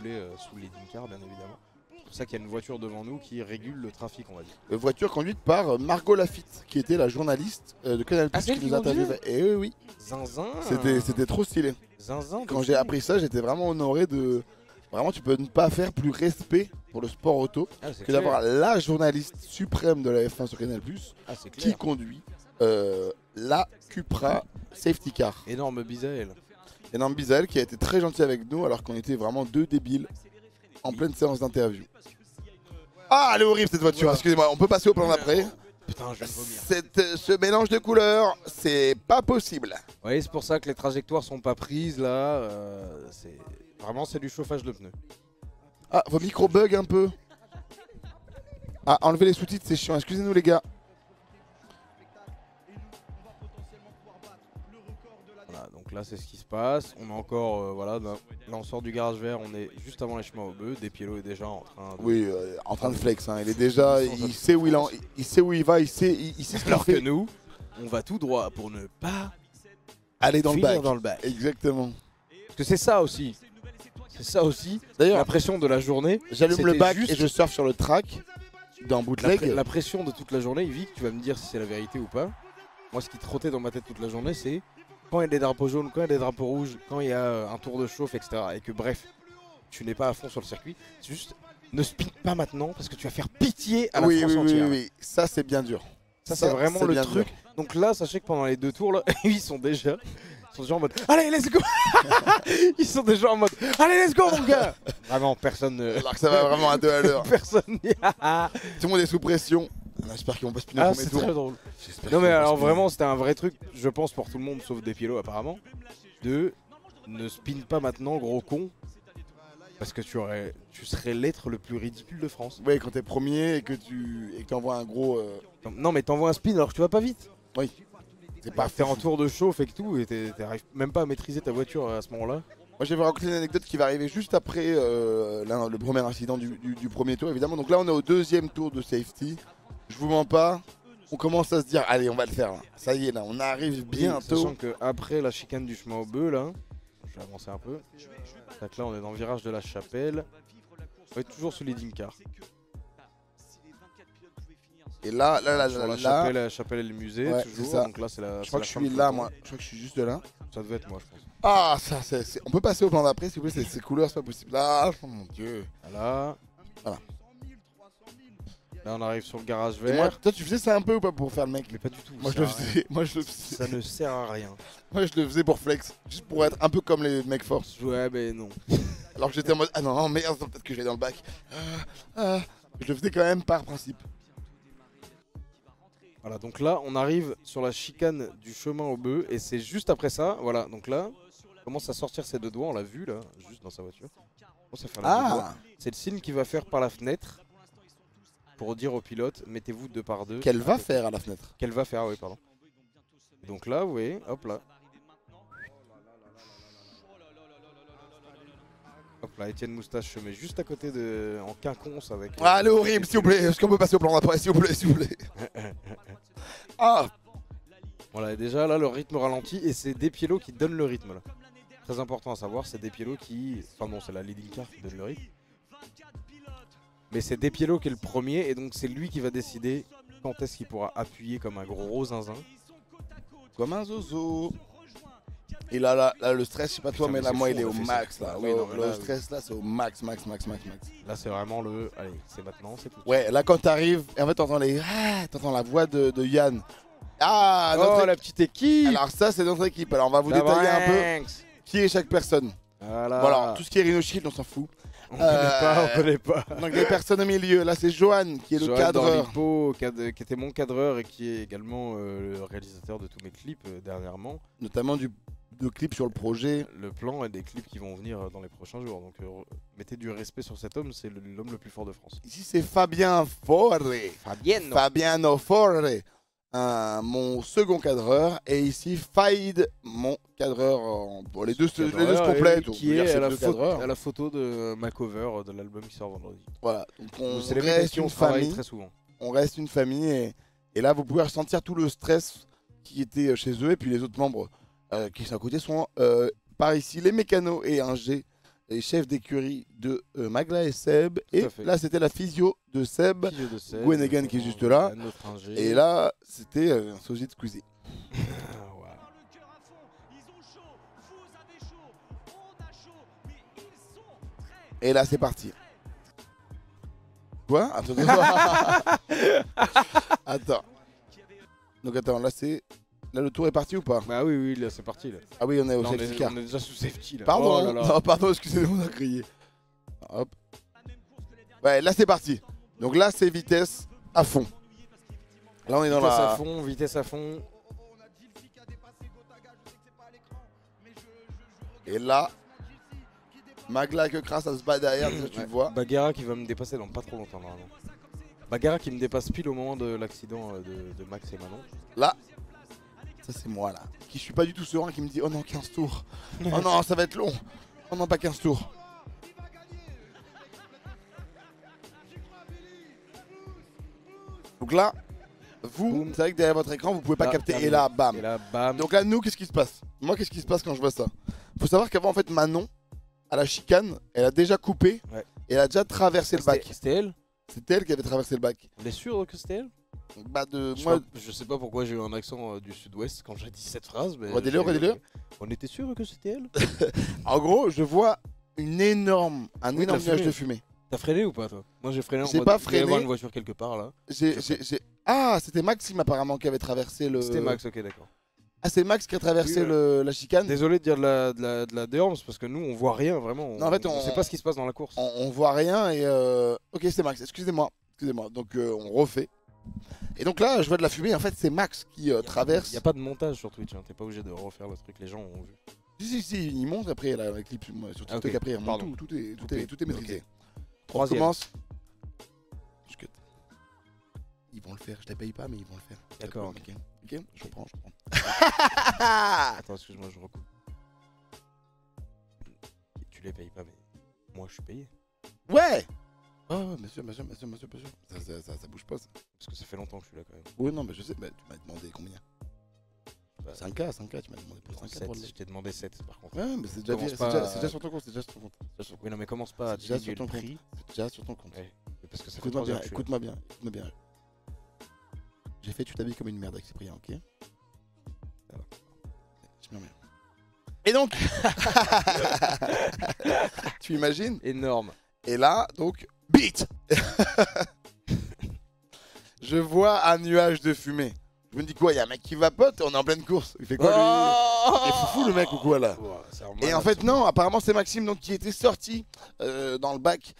rouler sous les car, bien évidemment. C'est pour ça qu'il y a une voiture devant nous qui régule le trafic, on va dire. Voiture conduite par Margot Lafitte, qui était la journaliste de Canal+, Ah, c'est qui elle nous a qui conduisait interviewé. Et oui, Zinzin. c'était trop stylé. Zinzin. Quand j'ai appris ça, j'étais vraiment honoré de... Vraiment, tu peux ne pas faire plus respect pour le sport auto que d'avoir la journaliste suprême de la F1 sur Canal+, qui conduit la Cupra Safety Car. Énorme Bisaël. Énorme Bisaël qui a été très gentil avec nous alors qu'on était vraiment deux débiles en pleine séance d'interview. Ah, elle est horrible cette voiture, excusez-moi, on peut passer au plan d'après. Putain, je vais vomir. Ce mélange de couleurs, c'est pas possible. Oui, c'est pour ça que les trajectoires sont pas prises là. Vraiment, c'est du chauffage de pneus. Ah, vos micros bug un peu. Ah, enlever les sous-titres, c'est chiant. Excusez-nous les gars. Voilà, donc là, c'est ce qui se passe. On est encore, voilà, là on sort du garage vert, on est juste avant les chemins au bœuf. Despiello est déjà en train de... Oui, en train de flex. Hein. Il est déjà, il sait où il sait où il va, il sait ce qu'il Alors fait. que nous, on va tout droit pour ne pas aller dans finir le bac. dans le bac. Exactement. Parce que c'est ça aussi. C'est ça aussi. D'ailleurs, la pression de la journée. J'allume le bac et je surfe sur le track dans bootleg. La pression de toute la journée, Vic, tu vas me dire si c'est la vérité ou pas. Moi, ce qui trottait dans ma tête toute la journée, c'est quand il y a des drapeaux jaunes, quand il y a des drapeaux rouges, quand il y a un tour de chauffe, etc. Et que bref, tu n'es pas à fond sur le circuit. C'est juste, ne spin pas maintenant parce que tu vas faire pitié à la France entière. Oui, ça c'est bien dur. Ça c'est vraiment le truc. Dur. Donc là, sachez que pendant les 2 tours, là, ils sont déjà en mode allez, let's go. Ils sont déjà en mode allez, let's go, mon gars. Vraiment, personne. Alors que ça va vraiment à 2 à l'heure. Personne. Tout le monde est sous pression. J'espère qu'ils vont pas spinner au premier tour. C'est très drôle. Non, mais alors vraiment, c'était un vrai truc, je pense, pour tout le monde, sauf Despiello apparemment, de ne spin pas maintenant, gros con. Parce que tu serais l'être le plus ridicule de France. Oui, quand t'es premier et que tu envoies un gros. Non, mais t'envoies un spin alors que tu vas pas vite. Oui. C'est pas faire en tour de chauffe et tout, et t'arrives même pas à maîtriser ta voiture à ce moment-là. Moi, je vais vous raconter une anecdote qui va arriver juste après le premier incident du premier tour, évidemment. Donc là, on est au 2e tour de safety. Je vous mens pas. On commence à se dire, allez, on va le faire. Là. Ça y est, là, on arrive bientôt. Sachant qu'après la chicane du chemin au bœuf, là, je vais avancer un peu. Donc là, on est dans le virage de la Chapelle. On va être toujours sous les car. Et là, la Chapelle et le musée, ouais, toujours. Ça. Donc là, c'est la. Je crois que je suis là, moi. Je crois que je suis juste là. Ça devait être moi, je pense. Ah, ça, c'est. On peut passer au plan d'après, s'il vous plaît. Ces couleurs, c'est pas possible. Ah, oh mon dieu. Voilà. Voilà. Là, on arrive sur le garage vert. Moi, toi, tu faisais ça un peu ou pas pour faire le mec? Mais pas du tout. Moi, je le faisais. Moi, je le faisais. Ça ne sert à rien. Moi, je le faisais pour flex. Juste pour être un peu comme les mecs forts. Ouais, mais non. Alors que j'étais en mode, ah non, merde, peut-être que je vais dans le bac. Je le faisais quand même par principe. Voilà, donc là, on arrive sur la chicane du chemin au bœuf. Et c'est juste après ça, voilà, donc là, on commence à sortir ses 2 doigts, on l'a vu là, juste dans sa voiture. C'est le signe qu'il va faire par la fenêtre pour dire au pilote, mettez-vous 2 par 2. Qu'elle va faire à la fenêtre. Qu'elle va faire, oui, pardon. Donc là, vous voyez, hop là. Hop là, Étienne Moustache se met juste à côté de... en quinconce avec... Ah, elle est horrible, s'il vous plaît. Est-ce qu'on peut passer au plan d'après, s'il vous plaît, s'il vous plaît. Ah. Voilà, et déjà là, le rythme ralentit et c'est Despiello qui donne le rythme là. Très important à savoir, c'est Despiello qui... Enfin non, c'est la leading car qui donne le rythme. Mais c'est Despiello qui est le premier et donc c'est lui qui va décider quand est-ce qu'il pourra appuyer comme un gros zinzin. Comme un zozo. Et là, le stress, je sais pas toi, mais là, moi, il est au max. Là. Oui, le stress, là, c'est au max. Là, c'est vraiment le... Allez, c'est maintenant, c'est tout. Ouais, là, quand t'arrives, et en fait, t'entends la voix de Yann. Ah, la petite équipe. Alors ça, c'est notre équipe. Alors, on va vous détailler un peu qui est chaque personne. Voilà. Bon, alors, tout ce qui est Rhino Shield, on s'en fout. On connaît pas. Donc, les personnes au milieu, là, c'est Johan, qui est le cadreur. Qui était mon cadreur et qui est également le réalisateur de tous mes clips dernièrement. Notamment de clips sur le projet. Le plan et des clips qui vont venir dans les prochains jours. Donc mettez du respect sur cet homme, c'est l'homme le plus fort de France. Ici c'est Fabien Forre. Fabiano Forre, mon second cadreur. Et ici Faïd, mon cadreur. Les deux se complètent. Qui est à la photo de ma cover de l'album qui sort vendredi. Voilà, donc on reste une famille. Très souvent. On reste une famille et là vous pouvez ressentir tout le stress qui était chez eux et puis les autres membres qui sont à côté sont par ici les mécanos et ingé et chef d'écurie de Magla et Seb. Et là, c'était la physio de Seb, Gwenegan qui est juste là. Et là, c'était Sojit Squeezie. Et là, c'est parti. Quoi? Attends. Donc attends, là c'est... Là le tour est parti ou pas? Bah oui, là c'est parti là. Ah oui, on est au safety car. On est déjà sous safety là. Pardon, oh là là. Non, pardon, excusez-moi, on a crié. Hop. Ouais, là c'est parti. Donc là c'est vitesse à fond. Là on est dans vitesse la... à fond, vitesse à fond. Et là... Magla que crasse, ça se bat derrière, tu le vois. Bagheera qui va me dépasser dans pas trop longtemps normalement. Bagheera qui me dépasse pile au moment de l'accident de Max et Manon. Là, ça c'est moi là, qui suis pas du tout serein, qui me dit oh non 15 tours. Oh non ça va être long. Oh non pas 15 tours. Donc là, vous, c'est vrai que derrière votre écran vous pouvez pas capter et là bam. Et là bam. Donc là nous qu'est-ce qui se passe? Moi qu'est-ce qui se passe quand je vois ça? Faut savoir qu'avant en fait Manon, à la chicane, elle a déjà coupé et elle a déjà traversé le bac. C'était elle? C'était elle qui avait traversé le bac. On est sûr que c'était elle? Bah je sais pas pourquoi j'ai eu un accent du sud-ouest quand j'ai dit cette phrase. Mais redis-le. On était sûr que c'était elle? En gros, je vois un énorme nuage de fumée. T'as freiné ou pas toi? Moi j'ai freiné en mode... pas freiné. Il y avait une voiture quelque part là. Ah, c'était Maxime apparemment qui avait traversé le... C'était Max, ok d'accord. Ah, c'est Max qui a traversé la chicane. Désolé de dire de la déorme parce que nous on voit rien vraiment. Non, en fait, on sait pas ce qui se passe dans la course. On voit rien et ok c'est Max, excusez-moi. Donc on refait. Et donc là je vois de la fumée, en fait c'est Max qui traverse. Il n'y a pas de montage sur Twitch, hein. T'es pas obligé de refaire le truc, les gens ont vu. Si, il montre après là, la clip sur TikTok après il remonte tout est maîtrisé. On commence. Ils vont le faire, je les paye pas mais ils vont le faire. D'accord. Ok, je reprends. Attends, excuse-moi, je recoupe. Tu les payes pas, mais moi je suis payé. Ouais. Oh, monsieur. Ça bouge pas ça. Parce que ça fait longtemps que je suis là quand même. Oui, non, mais je sais, mais tu m'as demandé combien? 5K, tu m'as demandé pour 5K. Je t'ai demandé 7 par contre. Ouais, mais c'est déjà sur ton compte, Oui, non, mais commence pas à déjà sur ton compte. C'est déjà sur ton compte. Ouais. Parce que ça écoute-moi bien. J'ai fait tu t'habilles comme une merde avec Cyprien, ok? Et donc, tu imagines? Énorme. Et là, donc, beat. Je vois un nuage de fumée. Je me dis quoi, il y a un mec qui vapote, on est en pleine course. Il fait quoi lui? Il est fou le mec ou quoi là? Et en fait non, apparemment c'est Maxime donc, qui était sorti dans le bac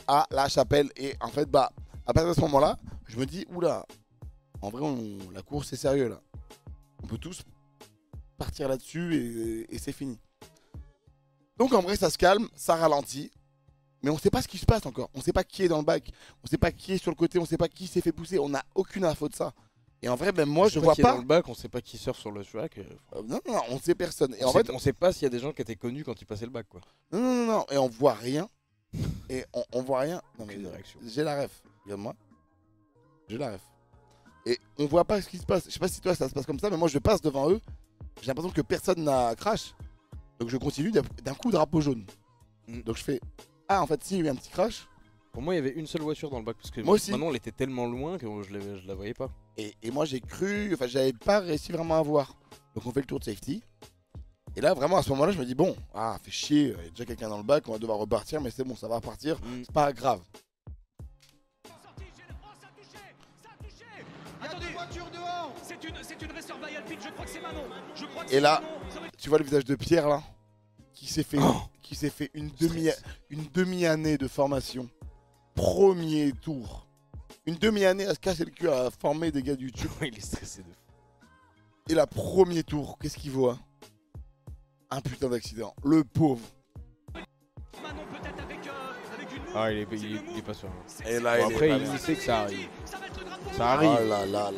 à la chapelle. Et en fait bah, à partir de ce moment-là, je me dis oula, en vrai la course c'est sérieux là. On peut tous partir là-dessus et c'est fini. Donc en vrai ça se calme, ça ralentit. Mais on sait pas ce qui se passe encore. On sait pas qui est dans le bac. On sait pas qui est sur le côté. On sait pas qui s'est fait pousser. On n'a aucune info de ça. Et en vrai, même moi, je vois pas. Dans le bac, on sait pas qui surfe sur le track. Non, on sait personne. Et en fait, on sait pas s'il y a des gens qui étaient connus quand ils passaient le bac, quoi. Non. Et on voit rien. Et on voit rien. Non mais j'ai la ref. Regarde-moi. J'ai la ref. Et on voit pas ce qui se passe. Je sais pas si toi ça se passe comme ça, mais moi je passe devant eux. J'ai l'impression que personne n'a crash. Donc je continue. D'un coup, drapeau jaune. Donc je fais. Ah, en fait, si, il y a eu un petit crash. Pour moi, il y avait une seule voiture dans le bac parce que moi aussi. Maintenant, elle était tellement loin que je la voyais pas. Et moi, j'ai cru, enfin, j'avais pas réussi vraiment à voir. Donc, on fait le tour de safety. Et là, vraiment, à ce moment-là, je me dis, bon, fait chier, il y a déjà quelqu'un dans le bac, on va devoir repartir, mais c'est bon, ça va repartir, c'est pas grave. Et là, tu vois le visage de Pierre là, qui s'est fait une demi-année de formation. Premier tour. Une demi-année à se casser le cul à former des gars du YouTube. Il est stressé de fou. Et la premier tour, qu'est-ce qu'il voit? Un putain d'accident. Le pauvre. Ah, il est pas sûr. Et là, bon, après, il sait que ça arrive. Ça arrive. Oh là.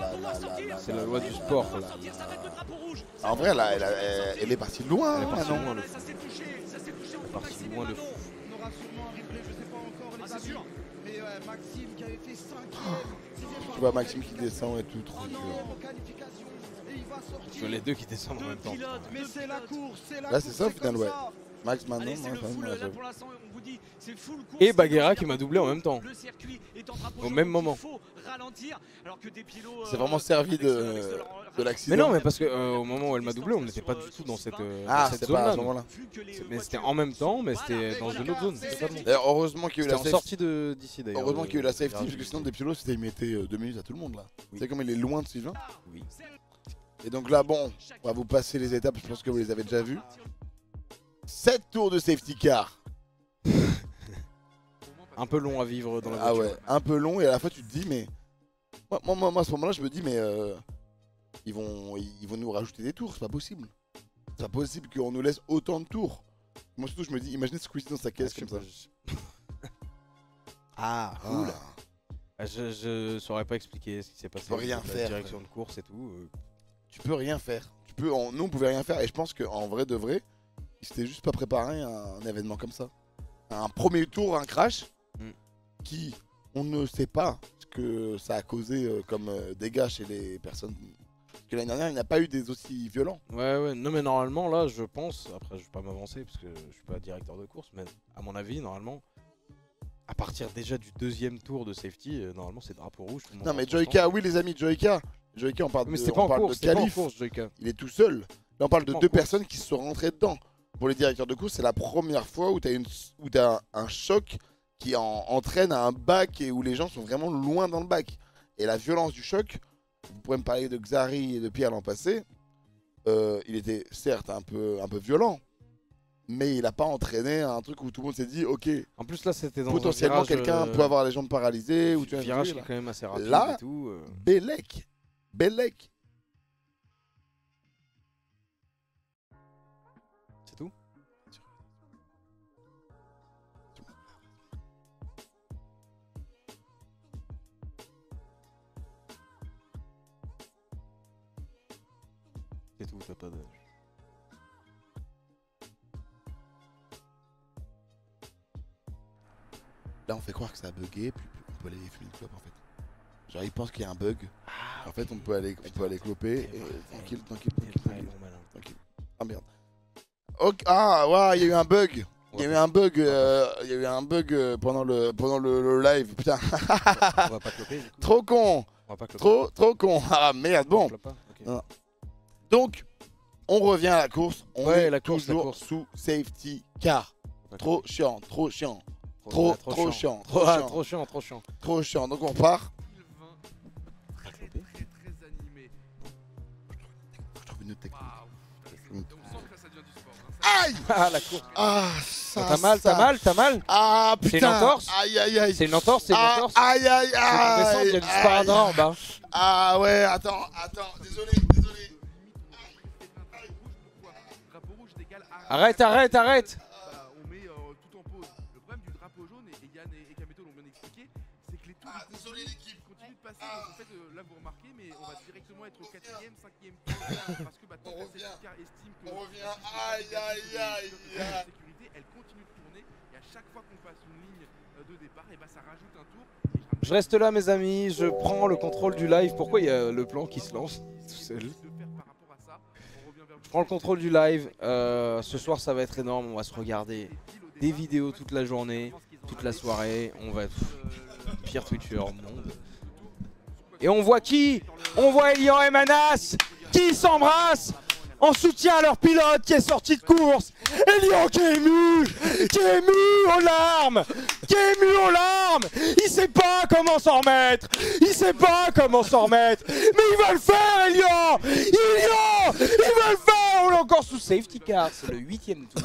C'est la loi du sport. Là. En vrai, là, elle est partie loin. Elle est partie loin de fou. Elle est partie loin de fou. Tu vois Maxime qui descend et tout, trop dur. Tu vois les deux qui descendent en même temps. Là, c'est ça au final, ouais. Max maintenant, et Baguera qui m'a doublé en même temps. Au même moment. C'est vraiment servi de l'accident. Mais non, mais parce que au moment où elle m'a doublé, on n'était pas du tout dans cette zone-là. Mais c'était en même temps, mais c'était dans une autre zone. D'ailleurs, heureusement qu'il y a eu la sortie d'ici d'ailleurs. Heureusement qu'il y a eu la safety, parce que sinon Depiolo, c'était il mettait 2 minutes à tout le monde là. Vous savez comme il est loin de Sylvain. Oui. Et donc là, bon, on va vous passer les étapes, je pense que vous les avez déjà vues. 7 tours de safety car. Un peu long à vivre dans la voiture. Ah ouais, un peu long, et à la fois tu te dis, mais. Moi à ce moment-là, je me dis, mais. Ils vont nous rajouter des tours, c'est pas possible. C'est pas possible qu'on nous laisse autant de tours. Moi surtout, je me dis, imaginez Squeezie dans sa caisse comme ça. Ah, cool. Je saurais pas expliquer ce qui s'est passé. Tu peux rien faire. Direction de course et tout. Tu peux rien faire. Nous, on pouvait rien faire, et je pense qu'en vrai de vrai, ils s'étaient juste pas préparé à un événement comme ça. Un premier tour, un crash, qui, on ne sait pas ce que ça a causé comme dégâts chez les personnes. Parce que l'année dernière, il n'y a pas eu des aussi violents. Ouais, non mais normalement là, je pense, après je vais pas m'avancer parce que je suis pas directeur de course, mais à mon avis, normalement, à partir déjà du deuxième tour de safety, normalement c'est drapeau rouge. Non mais Joyka, oui les amis, Joyka, on parle mais de, c'est pas en course, c'est pas en course, il est tout seul. Là on parle de deux personnes qui se sont rentrées dedans. Pour les directeurs de course, c'est la première fois où tu as un choc qui entraîne à un bac et où les gens sont vraiment loin dans le bac. Et la violence du choc, vous pourrez me parler de Xari et de Pierre l'an passé, il était certes un peu violent, mais il n'a pas entraîné un truc où tout le monde s'est dit ok. En plus là c'était dans potentiellement quelqu'un peut avoir les jambes paralysées ou tu vois, virage qui est quand même assez rapide là, et tout. Bellec. C'est tout. C'est tout, t'as pas de... Là on fait croire que ça a bugué, puis on peut aller fumer une clope en fait. Genre ils pensent qu'il y a un bug. En fait on peut aller cloper et tranquille. Ah merde. Okay. Ah ouais, il y a eu un bug. Il y a eu un bug pendant le live. Putain. On va pas cloper. Trop con. Trop con. Ah merde, bon. Okay. Donc on revient à la course. On est toujours sous safety car. Trop chiant. Trop chiant. Donc on repart. Je trouve une autre technique. Aïe! Ah la course. Ah ça. T'as mal. Ah putain. C'est une entorse. Aïe. C'est une entorse. Aïe. Il y a du sparadrap en bas. Ah ouais, attends. Désolé. Arrête. On met tout en pause. Le problème du drapeau jaune, et Yann et Kameto l'ont bien expliqué, c'est que les tours désolé l'équipe continuent de passer. Donc en fait, là vous remarquez, mais on va directement être au 4ème, 5ème tour. Parce que tant que cette car estime que on revient. Aïe. sécurité, elle continue de tourner. Et à chaque fois qu'on passe une ligne de départ, et ça rajoute un tour. Je reste là mes amis, je prends le contrôle du live. Pourquoi il y a le plan qui se lance tout seul? Je prends le contrôle du live. Ce soir ça va être énorme, on va se regarder des vidéos toute la journée, toute la soirée. On va être pire Twitcher au monde. Et on voit qui? On voit Elian et Manas qui s'embrassent en soutien à leur pilote qui est sorti de course. Elian qui est ému aux larmes, il sait pas comment s'en remettre, mais il va le faire Elian, il va le faire. On est encore sous safety car, c'est le 8ème tour,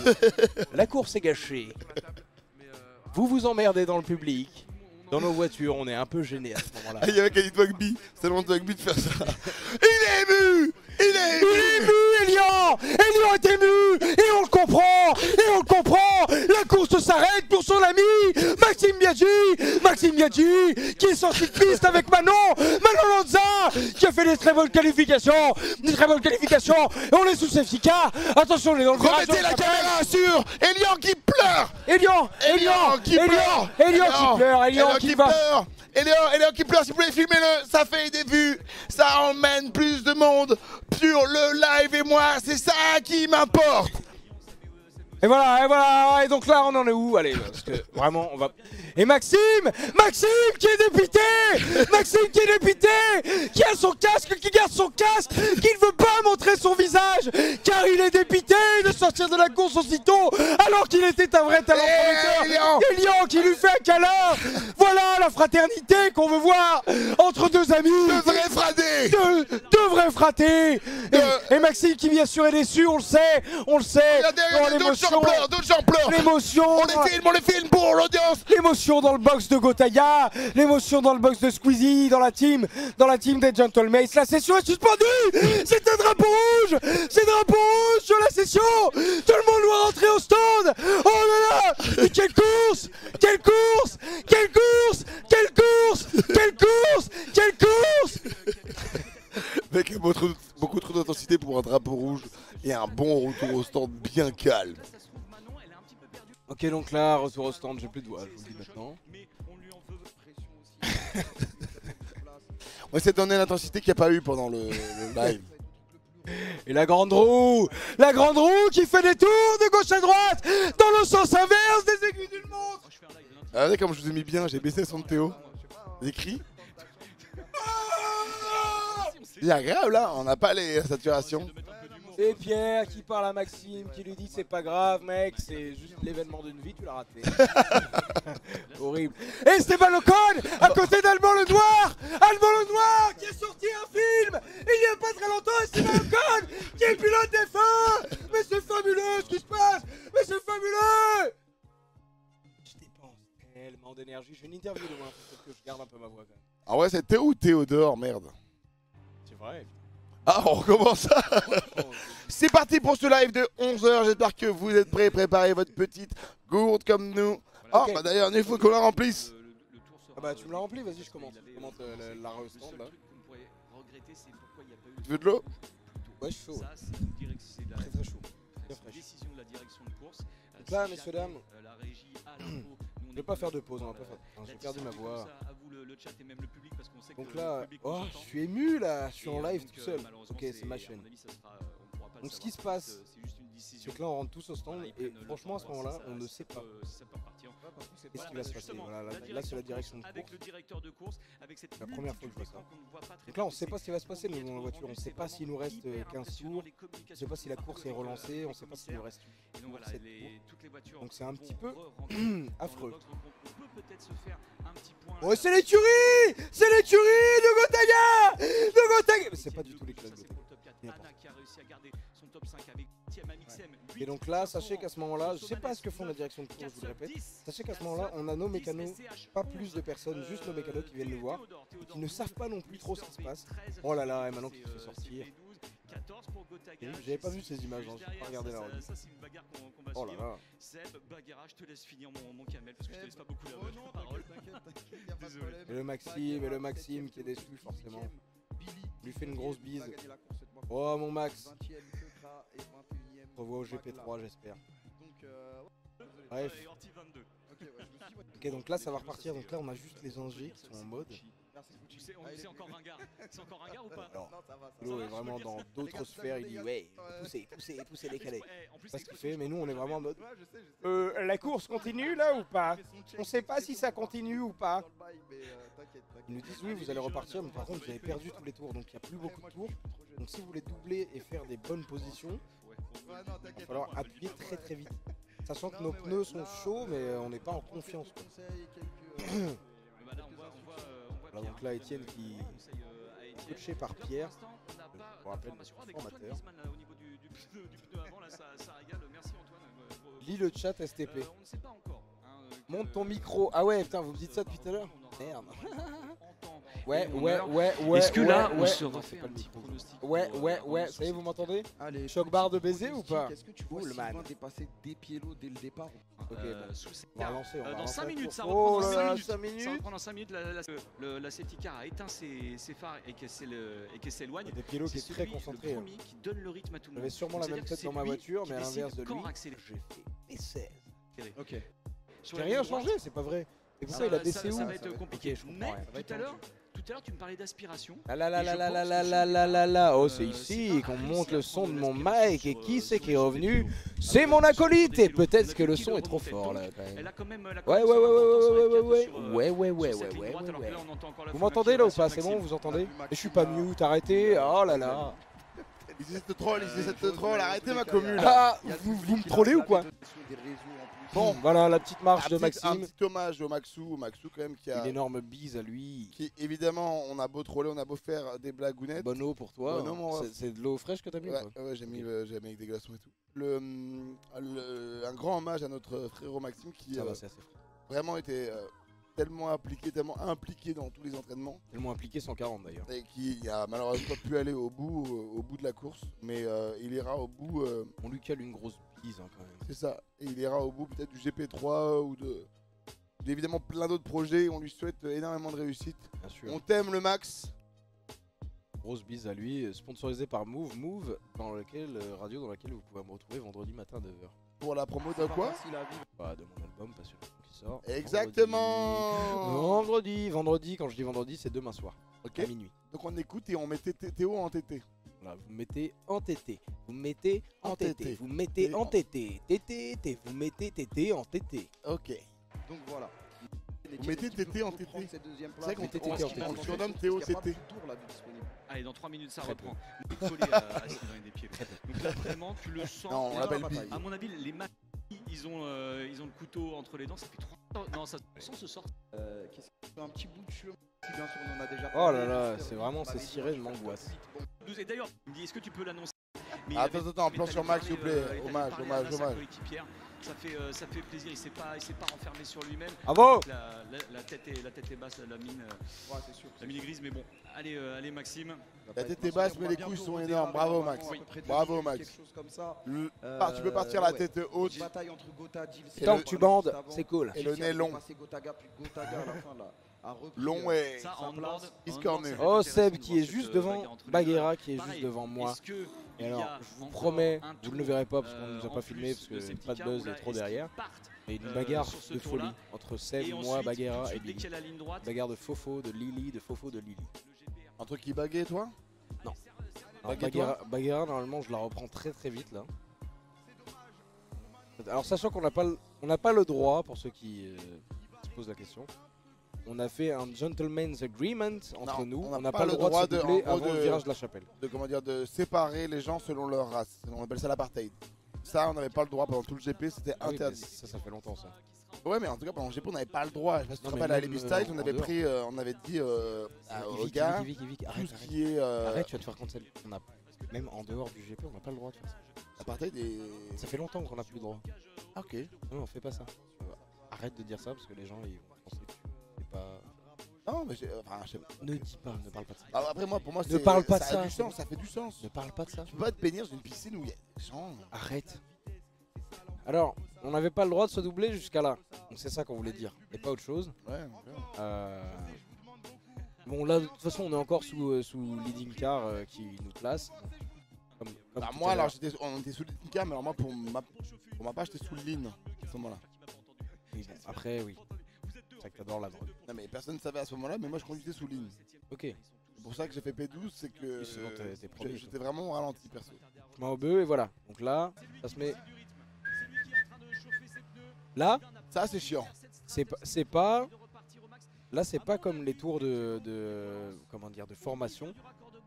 la course est gâchée, vous vous emmerdez dans le public. Dans nos voitures, on est un peu gênés à ce moment-là. Il y avait qu'à dire Dogby, c'est tellement Dogby de faire ça. Il est ému, Elian est ému, et on le comprend, la course s'arrête pour son ami Maxime Biaggi, qui est sorti de piste avec Manon Lanza, qui a fait des très bonnes qualifications, et on est sous safety car. Attention, on est dans le virage. Remettez la caméra sur Elian qui pleure, Elian qui pleure, si vous pouvez filmer-le, ça fait des vues, ça emmène plus de monde sur le live et moi, c'est ça qui m'importe. Et voilà, et donc là on en est où? Allez, parce que vraiment on va... Et Maxime qui est dépité, qui a son casque, qui garde son casque, qui ne veut pas montrer son visage, car il est dépité de sortir de la course aussitôt, alors qu'il était un vrai talent prometteur. Et Lian qui lui fait un câlin. Voilà la fraternité qu'on veut voir entre deux amis. Deux vrais fratés. Deux vrais fratés. Et Maxime qui bien sûr est déçu, on le sait. Regardez, d'autres gens pleurent. L'émotion. On les filme pour l'audience. L'émotion dans le box de Gotaga, l'émotion dans le box de Squeezie, dans la team des Gentlemen. La session est suspendue. C'est un drapeau rouge. C'est drapeau rouge sur la session. Tout le monde doit rentrer au stand. Oh là là. Mais quelle course. Avec beaucoup trop d'intensité pour un drapeau rouge et un bon retour au stand bien calme. Ok, donc là, retour au stand, j'ai plus de doigts, je vous le dis maintenant. On essaie de donner l'intensité qu'il n'y a pas eu pendant le live. Et la grande roue qui fait des tours de gauche à droite dans le sens inverse des aiguilles d'une montre. Regardez comme je vous ai mis bien, j'ai baissé le son de Théo. Les cris. C'est agréable là, on n'a pas les saturations. Et Pierre qui parle à Maxime, qui lui dit c'est pas grave mec, c'est juste l'événement d'une vie, tu l'as raté. Horrible. Et Esteban Ocon à côté d'Alban Lenoir qui a sorti un film il y a pas très longtemps. Esteban Ocon qui est pilote des fins. Mais c'est fabuleux ce qui se passe. Mais c'est fabuleux. Je dépense tellement d'énergie. Je fais une interview de moi, peut-être que je garde un peu ma voix quand même. Ah ouais, c'est Théo ou Théodore, merde. C'est vrai. Ah, on recommence. C'est parti pour ce live de 11h. J'espère que vous êtes prêts. Préparez votre petite gourde comme nous. Ah, bah d'ailleurs, il faut qu'on la remplisse. Ah bah tu me l'as rempli, vas-y, je commence. Je commente la restand là. Tu veux de l'eau? Ouais, je suis chaud. Très très chaud. Très fraîche. Donc là, messieurs, dames, je vais pas faire de pause, on va pas faire. J'ai perdu ma voix. Donc là, oh, je suis ému là, je suis en live tout seul. Ok, c'est ma chaîne. Donc ce qui se passe, c'est que là on rentre tous au stand et franchement à ce moment-là, on ne sait pas qu'est-ce qui va se passer. Voilà, là c'est la direction de course. La première fois que je vois ça. Donc là on ne sait pas ce qui va se passer nous dans la voiture. On ne sait pas s'il nous reste 15 tours. On ne sait pas si la course est relancée. On ne sait pas s'il nous reste 7 tours. Donc c'est un petit peu affreux. Oh, c'est les tueries de Gotaga. Mais c'est pas du tout les clubs. Et donc là, sachez qu'à ce moment-là, je sais pas ce que font la direction de course, je vous le répète. Sachez qu'à ce moment-là, on a nos mécanos, pas plus de personnes, juste nos mécanos qui viennent nous voir, et qui ne savent pas non plus trop ce qui se passe. Oh là là, et maintenant qu'il se fait sortir. J'avais pas vu ces images, hein, j'ai pas regardé la revue. Oh là là. Et le Maxime qui est déçu forcément. Lui fait une grosse bise. Oh mon Max. On revoit au GP3 j'espère. Bref. Ok, donc là ça va repartir. Donc là on a juste les ingés qui sont en mode. C'est encore ringard. C'est encore ringard ou pas? Alors, Flo est vraiment dans d'autres sphères. Il dit ouais, poussez les calés. C'est pas ce qu'il fait, mais nous on est vraiment en mode. La course continue là ou pas? On sait pas si ça continue ou pas. Ils nous disent oui, vous allez repartir, mais par contre vous avez perdu tous les tours, donc il n'y a plus beaucoup de tours. Donc si vous voulez doubler et faire des bonnes positions, il va falloir appuyer très très vite. Sachant que nos pneus sont chauds, mais on n'est pas en confiance. Voilà, donc là Etienne qui est coaché par Pierre, je vous rappelle, formateur. Lis le chat STP. Monte ton micro. Ah ouais, putain, vous me dites ça depuis tout à l'heure? Merde. Ouais. Est-ce que là, on se refait refait pas un le petit micro. pronostic? Ouais, ça y est, vous m'entendez? Allez, Choc barre de baiser ou pas? Est-ce que tu vois Cool, si man. on va dépasser des piélos dès le départ? Ok, bon. On va relancer, on va Dans relancer 5 la minutes, course. ça Oh reprend dans là là, 5 5 minutes. Ça minutes. reprend dans 5 minutes. La safety car a éteint ses phares et qu'elle s'éloigne. Il y a des pilotes qui est très concentré. Le premier qui donne le rythme à tout le monde. J'avais sûrement la même C'est-à-dire tête que dans ma c'est lui voiture, qui mais à décide l'inverse de lui, quand accélérer. j'ai fait P16. Ok. Sur J'ai la rien ligne droite, changé, c'est pas vrai. Et pour ça, il a baissé où? ça va être compliqué. Ok, je comprends Mais rien. tout tout à l'heure, tu me parlais d'aspiration. Oh, c'est ici qu'on monte le son de mon mic. Et qui c'est qui est revenu? C'est mon acolyte. Et peut-être que le son est trop fort là quand même. Elle a quand même Ouais. Vous m'entendez là ou pas? C'est bon, vous entendez? Je suis pas mute, arrêtez. Oh là là. Ils essaient de troll, arrêtez ma commune. Ah, vous me trollez ou quoi? Bon, voilà la petite marche de Maxime. Un petit hommage au Maxou quand même qui a une énorme bise à lui. Qui évidemment, on a beau troller, on a beau faire des blagounettes. Bonne eau pour toi. Bon c'est de l'eau fraîche que t'as mis? Ouais, j'ai mis avec des glaçons et tout. Un grand hommage à notre frérot Maxime qui vraiment était tellement impliqué dans tous les entraînements. Tellement impliqué 140 d'ailleurs. Et qui a malheureusement pu aller au bout de la course, mais il ira au bout. On lui cale une grosse bise hein, quand même. C'est ça, et il ira au bout peut-être du GP3 ou évidemment plein d'autres projets. On lui souhaite énormément de réussite. Bien sûr. On t'aime le Max. Grosse bise à lui, sponsorisé par Move, dans laquelle vous pouvez me retrouver vendredi matin à 9h. Pour la promo de quoi? De mon album Passionné qui sort. Exactement. Vendredi, quand je dis vendredi, c'est demain soir. Ok. À minuit. Donc on écoute et on met Théo en TT. Voilà, vous mettez en TT. Vous mettez en TT. Vous mettez en TT. TT. Vous mettez TT en TT. Ok. Donc voilà. Vous mettez TT en TT. C'est vrai qu'on surnomme Théo TT. Allez, dans 3 minutes ça reprend. Collé à Sylvain des pieds. Donc là vraiment tu le sens. Non, on l'appelle Pi. À mon avis les mains ils ont le couteau entre les dents. Ça fait 3 ans. Non, ça sans se sortir. Qu'est-ce que un petit bout de chemin. Bien sûr, on en a déjà parlé. Oh là là, c'est vraiment c'est ciré de m'angoisse. Et d'ailleurs, il me dit est-ce que tu peux l'annoncer? Attends, plan sur Max s'il vous plaît. Hommage. Ça fait plaisir, il s'est pas renfermé sur lui-même. Bravo. La tête est basse, la mine est grise, mais bon. Allez Maxime. La tête est basse, mais les couilles sont énormes. Bravo Max. Bravo Max. Tu peux partir la tête haute. Tant que tu bandes, c'est cool. Et le nez long. Long et cornu. Oh Seb qui est juste devant Baguera qui est juste devant moi. Et alors je vous promets, vous ne le verrez pas parce qu'on ne nous a pas filmé parce que pas de buzz est trop derrière. Mais une bagarre de folie entre Seb, moi, Baguera et Lily. Bagarre de Fofo, de Lily, Entre qui Baguet et toi? Non. Baguera normalement je la reprends très vite là. Alors sachant qu'on n'a pas le droit, pour ceux qui se posent la question, on a fait un gentleman's agreement entre nous. On n'a pas le droit de se doubler avant le virage de la chapelle. De séparer les gens selon leur race. On appelle ça l'apartheid. Ça, on n'avait pas le droit pendant tout le GP, c'était interdit. Ça fait longtemps ça. Ouais, mais en tout cas, pendant le GP, on n'avait pas le droit. Je sais pas si tu te rappelles, à Levi Style, on avait dit aux gars, tout ce qui est... Arrête, tu vas te faire cancel. Même en dehors du GP, on n'a pas le droit de faire ça. L'apartheid est... Ça fait longtemps qu'on n'a plus le droit. Ah, ok. Non, on fait pas ça. Arrête de dire ça parce que les gens ils vont penser que c'est pas... Non, mais ne dis pas, ne parle pas de ça. Après moi, pour moi, ne parle pas de ça. Ça fait du sens. Ne parle pas de ça. Tu peux pas te baigner dans une piscine où il y a des gens. Arrête. Alors, on n'avait pas le droit de se doubler jusqu'à là. Donc c'est ça qu'on voulait dire, et pas autre chose. Ouais. Bon là, de toute façon, on est encore sous leading car qui nous place. Comme moi, alors, on était sous leading car, mais alors moi, pour ma part, j'étais sous le lean à ce moment-là. Oui, bon, après, oui. C'est vrai que t'adores la drogue. Non mais personne ne savait à ce moment-là, mais moi je conduisais sous ligne. Ok. C'est pour ça que j'ai fait P12, c'est que j'étais vraiment au ralenti perso. Je mets au bœuf et voilà. Donc là, ça se met... Là, ça c'est chiant. C'est pas... Là c'est pas comme les tours de formation.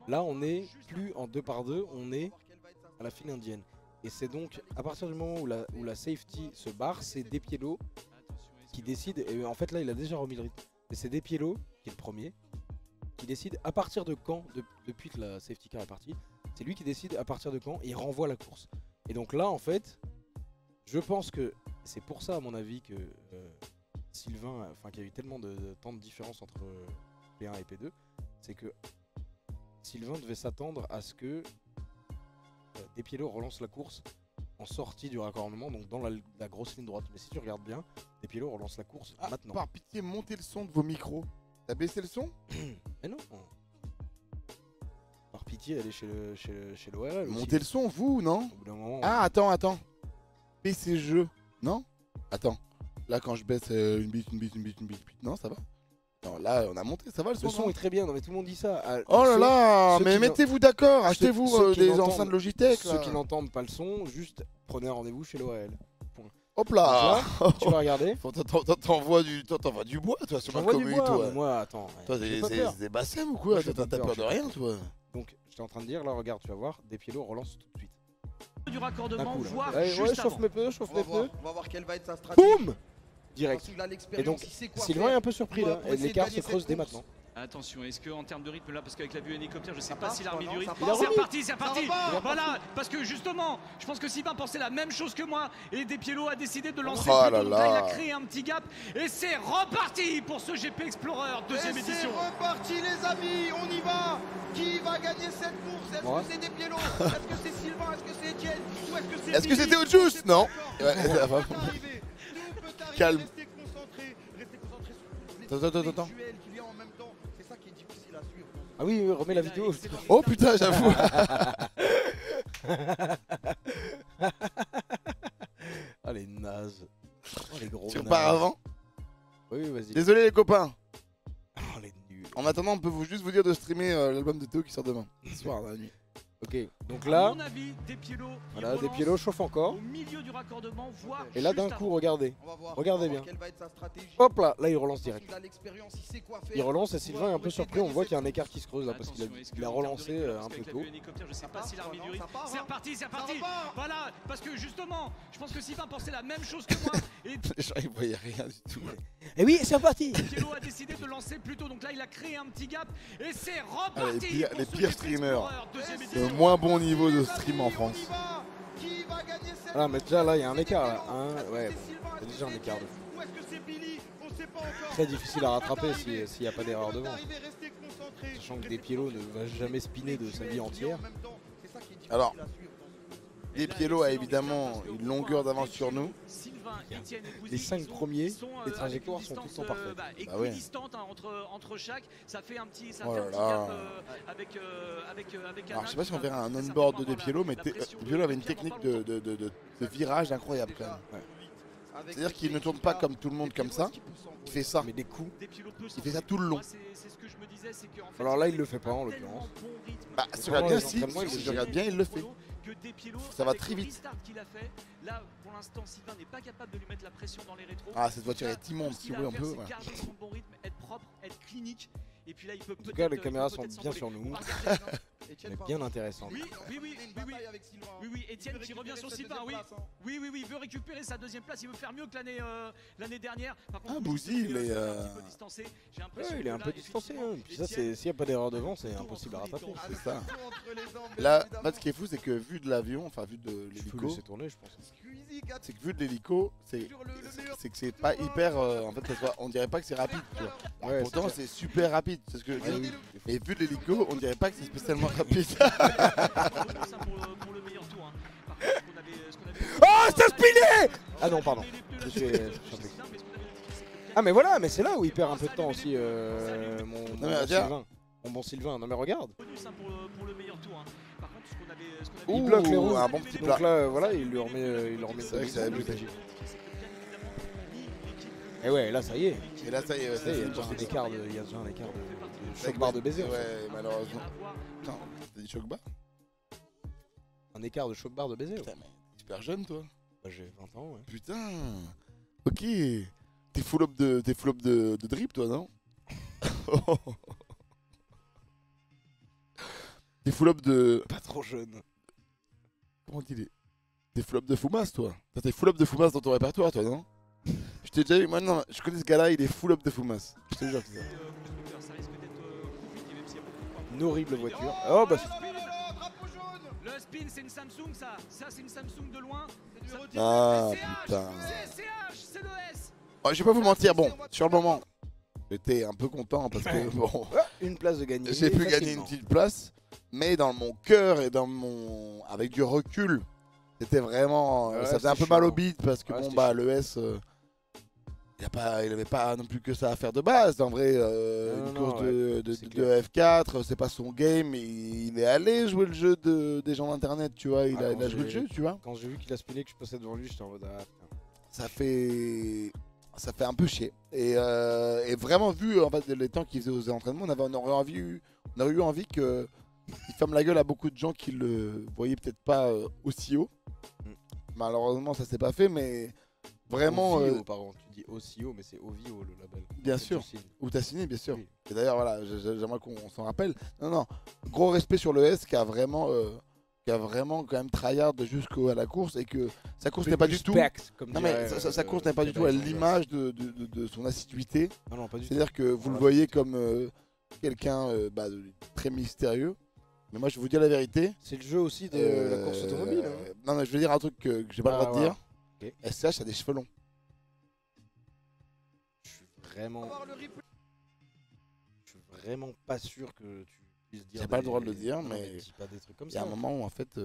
Là on est plus en 2x2, on est à la file indienne. Et c'est donc à partir du moment où la safety se barre, c'est Despiello qui décide, et en fait là il a déjà remis le rythme, et c'est Despiello qui est le premier, qui décide à partir de quand, depuis que la safety car est partie, c'est lui qui décide à partir de quand, et il renvoie la course. Et donc là en fait, je pense que c'est pour ça à mon avis que Sylvain, qu'il y a eu tellement de temps de différence entre P1 et P2, c'est que Sylvain devait s'attendre à ce que Despiello relance la course en sortie du raccordement, donc dans la grosse ligne droite. Mais si tu regardes bien, Despiello relance la course maintenant. Par pitié, montez le son de vos micros. T'as baissé le son? Mais non. Par pitié, allez chez l'ORL. Montez le son, vous, non? Au bout d'un moment, attends. Baissez jeu, non? Attends. Là, quand je baisse une bite, non, ça va? Non, là, on a monté, ça va le son. Le son est très bien, non mais tout le monde dit ça. Ah, Oh là là, mais mettez-vous d'accord, achetez-vous qui des n'entendent- enceintes Logitech. Ceux qui n'entendent pas le son, juste prenez un rendez-vous chez l'ORL. Hop là. Tu vas regarder. T'envoies du bois, toi, sur la J'envoie du commu, bois, toi. mais moi, attends. Toi, j'ai pas peur. c'est des bassins ou quoi? Moi, j'ai T'as pas peur de peur, rien, toi. Donc, j'étais en train de dire, là, regarde, tu vas voir, Despielo relance tout de suite. Du D'un raccordement, coup, là. voire Ouais, juste chauffe avant. mes pneus, chauffe mes pneus. On va voir quelle va être sa stratégie. Boum Direct. Ensuite, il a Et l'expérience, donc, il sait quoi Sylvain est faire. un peu surpris là, Pour et essayer de l'écart se gagner cette creuse dès course. maintenant. Attention, est-ce qu'en termes de rythme là, parce qu'avec la vue hélicoptère, je sais Ça pas passe, s'il a remis non, du rythme. ça passe. C'est reparti, c'est reparti. repart. Voilà, parce que justement, je pense que Sylvain pensait la même chose que moi et Despielo a décidé de lancer Oh plus là tôt. Donc là, il là. a créé un petit gap et c'est reparti pour ce GP Explorer deuxième Et c'est édition. reparti les amis, on y va. Qui va gagner cette course? Est-ce Moi. que c'est Despielo? Est-ce que c'est Sylvain? Est-ce que c'est Etienne? Ou est-ce que c'est Est-ce que Billy? c'était autre chose? On sait pas Non. encore. Ouais, Tout ça va. peut arriver. Tout peut arriver. Calme. Restez concentrés. Restez concentrés sur Attends. les duels qu'il y a en même temps. C'est ça qui est difficile à suivre. Ah oui, remets la vidéo. Oh putain, j'avoue. Ah les nazes. Oh les gros Tu nazes. repars avant? Oui, vas-y. Désolé les copains. Oh les nuls. En attendant, on peut juste vous dire de streamer l'album de Théo qui sort demain. Ce soir, dans la nuit. Ok, donc À là, mon avis, Despielo, il voilà, relance Despielo chauffe encore. au milieu du raccordement, voire Et là d'un juste coup, avant. regardez. On va voir. Regardez on va voir bien. quelle va être sa stratégie. Hop là il relance direct. Il a l'expérience, il sait quoi faire. Il relance et Sylvain est un peu surpris, on voit qu'il y a un écart qui se creuse là parce qu'il a, Attention, est-ce il a qu'en termes de relancé rythme, un parce peu qu'avec la tôt. vue hélicoptère, je sais Ça pas part, s'il a remis non, du rythme. ça part, C'est hein. reparti, c'est Ça reparti. repart. Voilà, parce que justement, je pense que Sylvain pensait la même chose que moi et Les gens, ils voyaient rien du tout. Et oui, c'est reparti. Despielo a décidé de lancer plus tôt. Donc là, il a créé un petit gap et c'est reparti. Ah, les pour pires ce streamers. Explorer, deuxième Le édition. moins bon niveau de stream en France. Qui va gagner cette Ah mais déjà là il y a un écart là. Ouais, C'est Sylvain, c'est est-ce déjà que un c'est écart de Etienne? Ou est-ce que c'est Billy? On sait pas encore. très difficile à rattraper Tout peut arriver. s'il n'y a pas d'erreur Tout peut devant. arriver, restez concentrés. Sachant que Restez Despielo ne concentrés. va jamais spinner de sa vie entière. En même temps, c'est ça qui est difficile Alors, à suivre. Despielo a évidemment une longueur d'avance sur nous. Sylvain, Etienne et Bouzy, Les 5 ils sont- premiers, ils sont, les avec trajectoires une sont tout le temps distance, parfaites. Ah ouais. équidistante hein, entre chaque. Ça fait un petit, ça Oh fait un là petit là. gap avec Alors Anna je sais pas qui si on va- verra un ça fait on-board de vraiment Despielo, mais la pression Despielo avait une de Pierre technique dans pas longtemps. de virage incroyable quand même. Ouais. Avec C'est-à-dire cette qu'il ne tourne équipe-là, pas comme tout le monde comme ça. est-ce qu'il peut s'envoler? Il fait ça. Mais des coups. Despielo peut Il fait ça s'envoler. tout le long. Moi, c'est ce que je me disais, c'est qu'en fait, Alors là, c'est il le fait pas, en un l'occurrence. tellement bon rythme. Bah, Mais si tu regardes bien, vraiment, les entraînements, si il je le regarde bien, il le fait. Que Despielo, Ça va avec très le vite. restart qu'il a fait, là, pour l'instant, Sylvain n'est pas capable de lui mettre la pression dans les rétros. Ah, cette voiture Là, est immonde, tout ce si qu'il vous a à voulez, on faire, peut. c'est Voilà. garder son bon rythme, être propre, être clinique. Et puis là, il peut En tout cas, les caméras sont peut-être bien s'envoler. sur nous. On va regarder. Etienne, Mais pardon. bien intéressant. Oui, oui, oui, Il y a une oui, oui. bataille avec Sylvain. Oui, oui, Etienne Il veut qui revient sur récupérer Sylvain, cette oui. deuxième place, hein. Oui, oui, oui, il veut récupérer sa deuxième place. Il veut faire mieux que l'année dernière. Par contre, Ah, Bouzy, Bouzy, il est, un petit peu distancé. J'ai l'impression Ouais, il est un que peu là, distancé. effectivement, Hein. Puis ça, Etienne, s'il n'y a pas d'erreur devant, c'est plutôt impossible à entre les rattraper. dents. C'est ça. Entre les jambes, Là, évidemment. ce qui est fou, c'est que vu de l'avion, enfin vu de Il faut l'hélico, laisser tourner, je pense. Squeezie, quatre c'est que vu de l'hélico, c'est sur le mur. c'est que c'est pas hyper. En fait, on dirait pas que c'est rapide. Tu vois. Ouais, Pourtant, c'est super rapide. C'est ce que je Ouais, dis. oui. Et vu de l'hélico, on dirait pas que c'est spécialement rapide. Ça pour le meilleur tour. Hein. Par contre, ce qu'on avait Oh, ça spiné! Ah non, pardon. Je suis chopé. Ah mais voilà, mais c'est là où il perd un peu de temps aussi, mon mais bon regarde. Sylvain. Mon bon Sylvain, non mais regarde. bonus hein, pour le meilleur tour. Hein. Par contre, ce qu'on avait Il Ouh, bloque les roues. un bon petit Donc plat. là, voilà, il lui remet C'est vrai que ça a abusé. Et ouais, là ça y est. Et là, ça y est, Ça y est, il y a déjà ça un y est. écart de, il y a déjà un écart de choc-barre de baiser. en fait. Ouais, malheureusement. Putain, t'as dit choc bas? Un écart de choc-barre de baiser. Ouais. Putain, mais t'es super jeune, toi. Bah, j'ai 20 ans, ouais. Putain. Ok. T'es full up de drip, toi, non? T'es full up de. Pas trop jeune. Comment on dit les. T'es full up de fumas, toi. T'es full up de fumas dans ton répertoire, toi, non? Je t'ai déjà vu, moi, non, je connais ce gars-là, il est full up de fumas. Je te jure que c'est ça. Ça risque d'être compliqué, même s'il y a beaucoup de points. Une horrible voiture. Oh bah. Drapeau jaune. Le spin, c'est une Samsung, ça. Ça, c'est une Samsung de loin. Ça- Ah, C'est CH, putain. c'est CH, c'est le S. Oh, je vais pas vous mentir, bon, sur le moment, j'étais un peu content parce que, bon, Une place de gagner. j'ai pu gagner facilement. une petite place, mais dans mon cœur et dans mon. Avec du recul, c'était vraiment. Ouais, ça faisait un c'était peu mal au chiant. bide parce que, Ouais, bon, c'était bah, chiant. le S. Il avait pas non plus que ça à faire de base. En vrai, Non, une non, course ouais, de c'est clair. F4, c'est pas son game. Et il est allé jouer le jeu des gens d'internet, tu vois. Il Ah, a quand joué le j'ai- jeu, tu vois. Quand j'ai vu qu'il a spiné, que je passais devant lui, j'étais en mode ah putain. Ça fait. ça fait un peu chier. Et vraiment, vu en fait, les temps qu'il faisait aux entraînements, on aurait eu envie qu'il ferme la gueule à beaucoup de gens qui le voyaient peut-être pas aussi haut. Malheureusement, ça s'est pas fait, mais vraiment. Ovio, pardon, tu dis aussi haut, mais c'est Ovio le label. Bien sûr. Ou t'as signé, bien sûr. Oui. Et d'ailleurs, voilà, j'aimerais qu'on s'en rappelle. Non, gros respect sur le S qui a vraiment quand même tryhard jusqu'à la course et que sa course n'est pas du tout. Non mais sa course n'est pas du tout à l'image de son assiduité. Non, pas du tout. C'est-à-dire que vous le voyez comme quelqu'un de très mystérieux. Mais moi je vous dis la vérité. C'est le jeu aussi de la course automobile. Hein. Non mais je veux dire un truc que j'ai pas le droit de dire. Okay. SCH a des cheveux longs. Je suis vraiment pas sûr que tu puisses dire. J'ai pas le droit de le dire, mais pas des trucs comme il y a un moment où en fait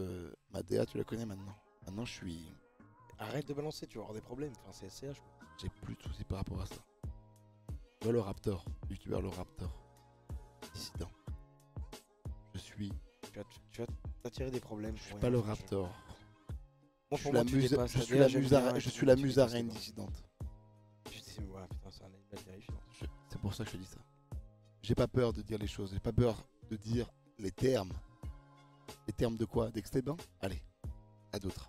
ma DA tu la connais maintenant. Maintenant je suis. Arrête de balancer, tu vas avoir des problèmes. Enfin c'est SCH. J'ai plus de soucis par rapport à ça. Tu vois le Raptor, youtubeur le Raptor. Dissident. Je suis. Tu vas t'attirer des problèmes. Je suis pas le Raptor. Bon, je suis la musaraigne dissidente. Ouais, putain, c'est un animal terrifiant. C'est pour ça que je te dis ça. J'ai pas peur de dire les choses, j'ai pas peur de dire les termes. Les termes de quoi? D'Extéban? Allez, à d'autres.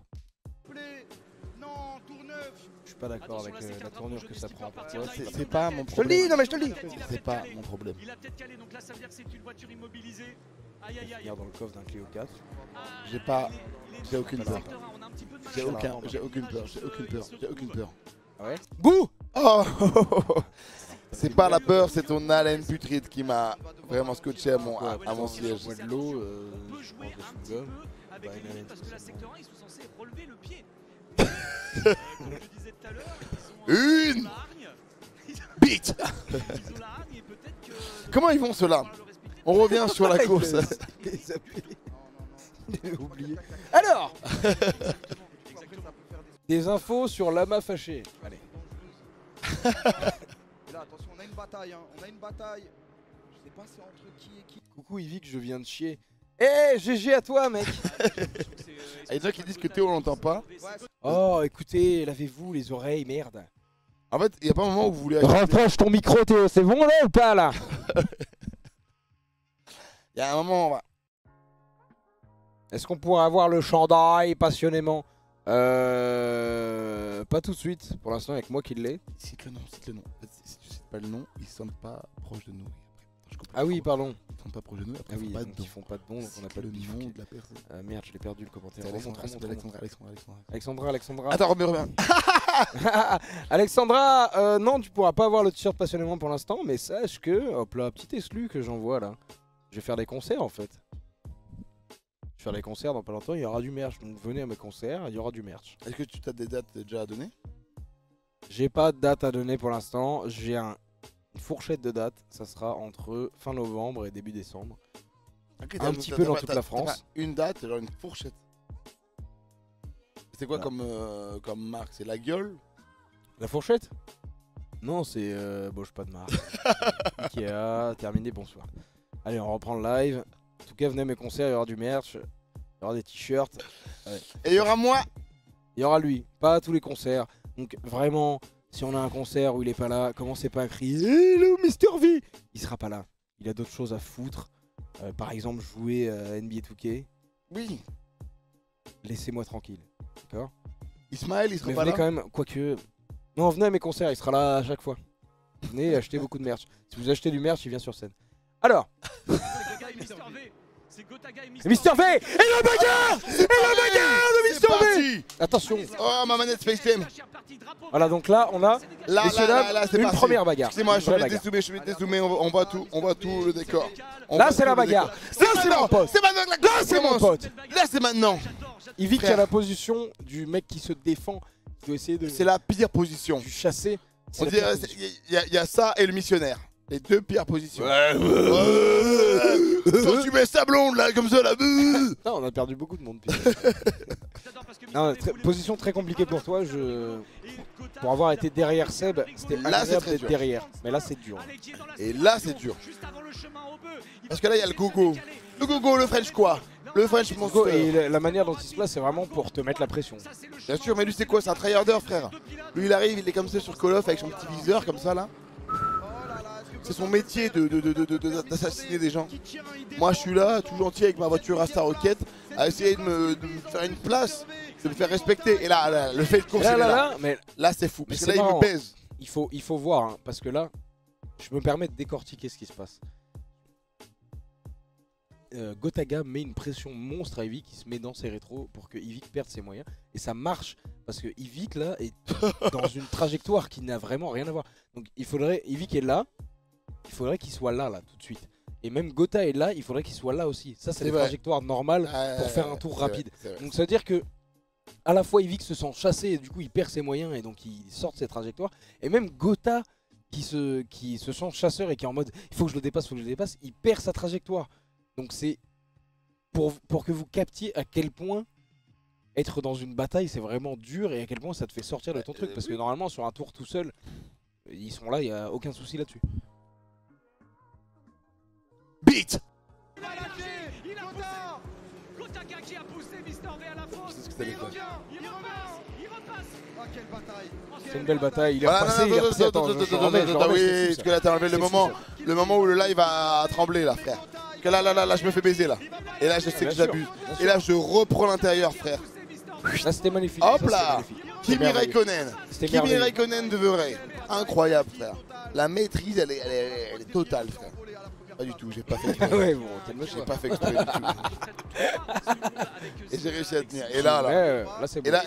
Je suis pas d'accord avec la tournure que ça prend. C'est pas mon problème. Je te le dis, non mais je te le dis. C'est pas mon problème. Il a peut-être calé, donc là ça veut dire que c'est une voiture immobilisée. Regarde dans le coffre d'un Clio 4. J'ai aucune peur. J'ai aucune peur. Ah ouais? Bouh! Oh c'est pas la peur, c'est ton haleine putride qui m'a vraiment scotché à mon siège. Je bois de l'eau, je mange des chewing-gums. Avec une haleine, parce que la secteur 1, ils sont censés relever le pied. Comme je le disais tout à l'heure, une bite. Comment ils vont ceux-là? On revient sur la course. J'ai oublié. Alors des infos sur Lama fâché. Allez. Et là, attention, on a une bataille. Hein. On a une bataille. Je sais pas c'est entre qui et qui. Coucou Yvick, je viens de chier. Eh, GG à toi, mec. Il y a des gens qui disent que Théo l'entend pas. Oh, écoutez, lavez-vous les oreilles, merde. En fait, il n'y a pas un moment où vous voulez... Rapproche ton micro, Théo, c'est bon là ou pas, là? Il y a un moment... Est-ce qu'on pourrait avoir le chandail passionnément? Pas tout de suite. Pour l'instant, avec moi qui l'ai. Cite le nom. En fait, si tu cites pas le nom, ils sont pas proches de nous. Ah oui, pardon. Ils sont pas proches de nous. Après, ah oui, ils font pas de dons, donc on n'a pas le de nom de la personne. Merde, je l'ai perdu le commentaire. Alexandra. Attends, reviens. Alexandra, non, tu pourras pas avoir le t-shirt passionnément pour l'instant, mais sache que, hop là, petit exclu que j'envoie là. Je vais faire des concerts en fait. Je vais faire des concerts dans pas longtemps, il y aura du merch. Donc venez à mes concerts, il y aura du merch. Est-ce que tu as des dates déjà à donner? J'ai pas de date à donner pour l'instant. J'ai une fourchette de date. Ça sera entre fin novembre et début décembre. Okay, un petit peu dans toute la France. Une date, genre une fourchette. C'est quoi comme marque? C'est la gueule? La fourchette? Non, c'est... bon, je pas de marque. Ikea, terminé, bonsoir. Allez, on reprend le live. En tout cas, venez à mes concerts, il y aura du merch, il y aura des t-shirts. Ouais. Et il y aura moi. Il y aura lui, pas à tous les concerts. Donc vraiment, si on a un concert où il est pas là, commencez pas à crier « Hello Mr V !» Il sera pas là. Il a d'autres choses à foutre. Par exemple, jouer à NBA 2K. Oui. Laissez-moi tranquille. D'accord? Ismaël, il sera mais pas venez là quand même, quoique... Non, venez à mes concerts, il sera là à chaque fois. Venez acheter beaucoup de merch. Si vous achetez du merch, il vient sur scène. Alors c'est Mr V. Et la bagarre de Mr V. Attention. Oh, ma manette Space Jam. Voilà, donc là, on a là, une première bagarre. Excusez-moi, je vais dézoomer, on voit tout le décor. Là, c'est la bagarre. Là, c'est mon pote. C'est maintenant que la course commence. Là, c'est maintenant. Il vit qu'il y a la position du mec qui se défend. Qui doit essayer de... C'est la pire position. Du chasser. On dirait, il y a ça et le missionnaire. Les deux pires positions. Toi, tu mets sa blonde là, comme ça là. Non, on a perdu beaucoup de monde. Non, position très compliquée pour toi. Pour avoir été derrière Seb, c'était agréable d'être derrière. Mais là, c'est dur. Et là, c'est dur. Parce que là, il y a le gogo. Le gogo, le French quoi. Le French Monster. Et la manière dont il se place, c'est vraiment pour te mettre la pression. Bien sûr, mais lui c'est quoi? C'est un tryharder, frère. Lui il arrive, il est comme ça sur Call of avec son petit viseur comme ça là. C'est son métier d'assassiner des gens. Moi je suis là, tout gentil avec ma voiture Asta Rocket, à essayer de me faire une place, de me faire respecter. Et là, le fait de course, là c'est fou. Parce que là il me baise. Il faut voir, hein, parce que là, je me permets de décortiquer ce qui se passe. Gotaga met une pression monstre à Yvick qui se met dans ses rétros pour que Yvick perde ses moyens. Et ça marche parce que Yvick là est dans une trajectoire qui n'a vraiment rien à voir. Donc Yvick est là, il faudrait qu'il soit là tout de suite. Et même Gota est là, il faudrait qu'il soit là aussi. Ça c'est des trajectoires normales pour faire un tour rapide. Donc ça veut dire que à la fois Yvick se sent chassé et du coup il perd ses moyens et donc il sort de ses trajectoires. Et même Gota qui se sent chasseur et qui est en mode il faut que je le dépasse, il perd sa trajectoire. Donc c'est pour que vous captiez à quel point être dans une bataille c'est vraiment dur et à quel point ça te fait sortir de ton truc. Parce que normalement sur un tour tout seul, ils sont là, il n'y a aucun souci là-dessus. Beat. Il a lâché, il a poussé. Gotaga qui a poussé Mister V à la fosse. C'est ce que ça Il repasse. Ah, quelle bataille. C'est une belle bataille, il est Voilà, repassé, il est repassé. Attends, oui, parce que là t'as enlevé le moment où le live a tremblé là, frère. Que là, je me fais baiser là. Et là, je sais que j'abuse. Et là, je reprends l'intérieur, frère. Là, c'était magnifique. Hop là, Kimi Raikkonen. Kimi Raikkonen de vrai. Incroyable, frère. La maîtrise, elle est totale, frère. Pas du tout, j'ai pas fait exprès. Ouais, bon, j'ai pas fait exprès du tout. Et j'ai réussi à tenir. Et là, c'est bon. Et là,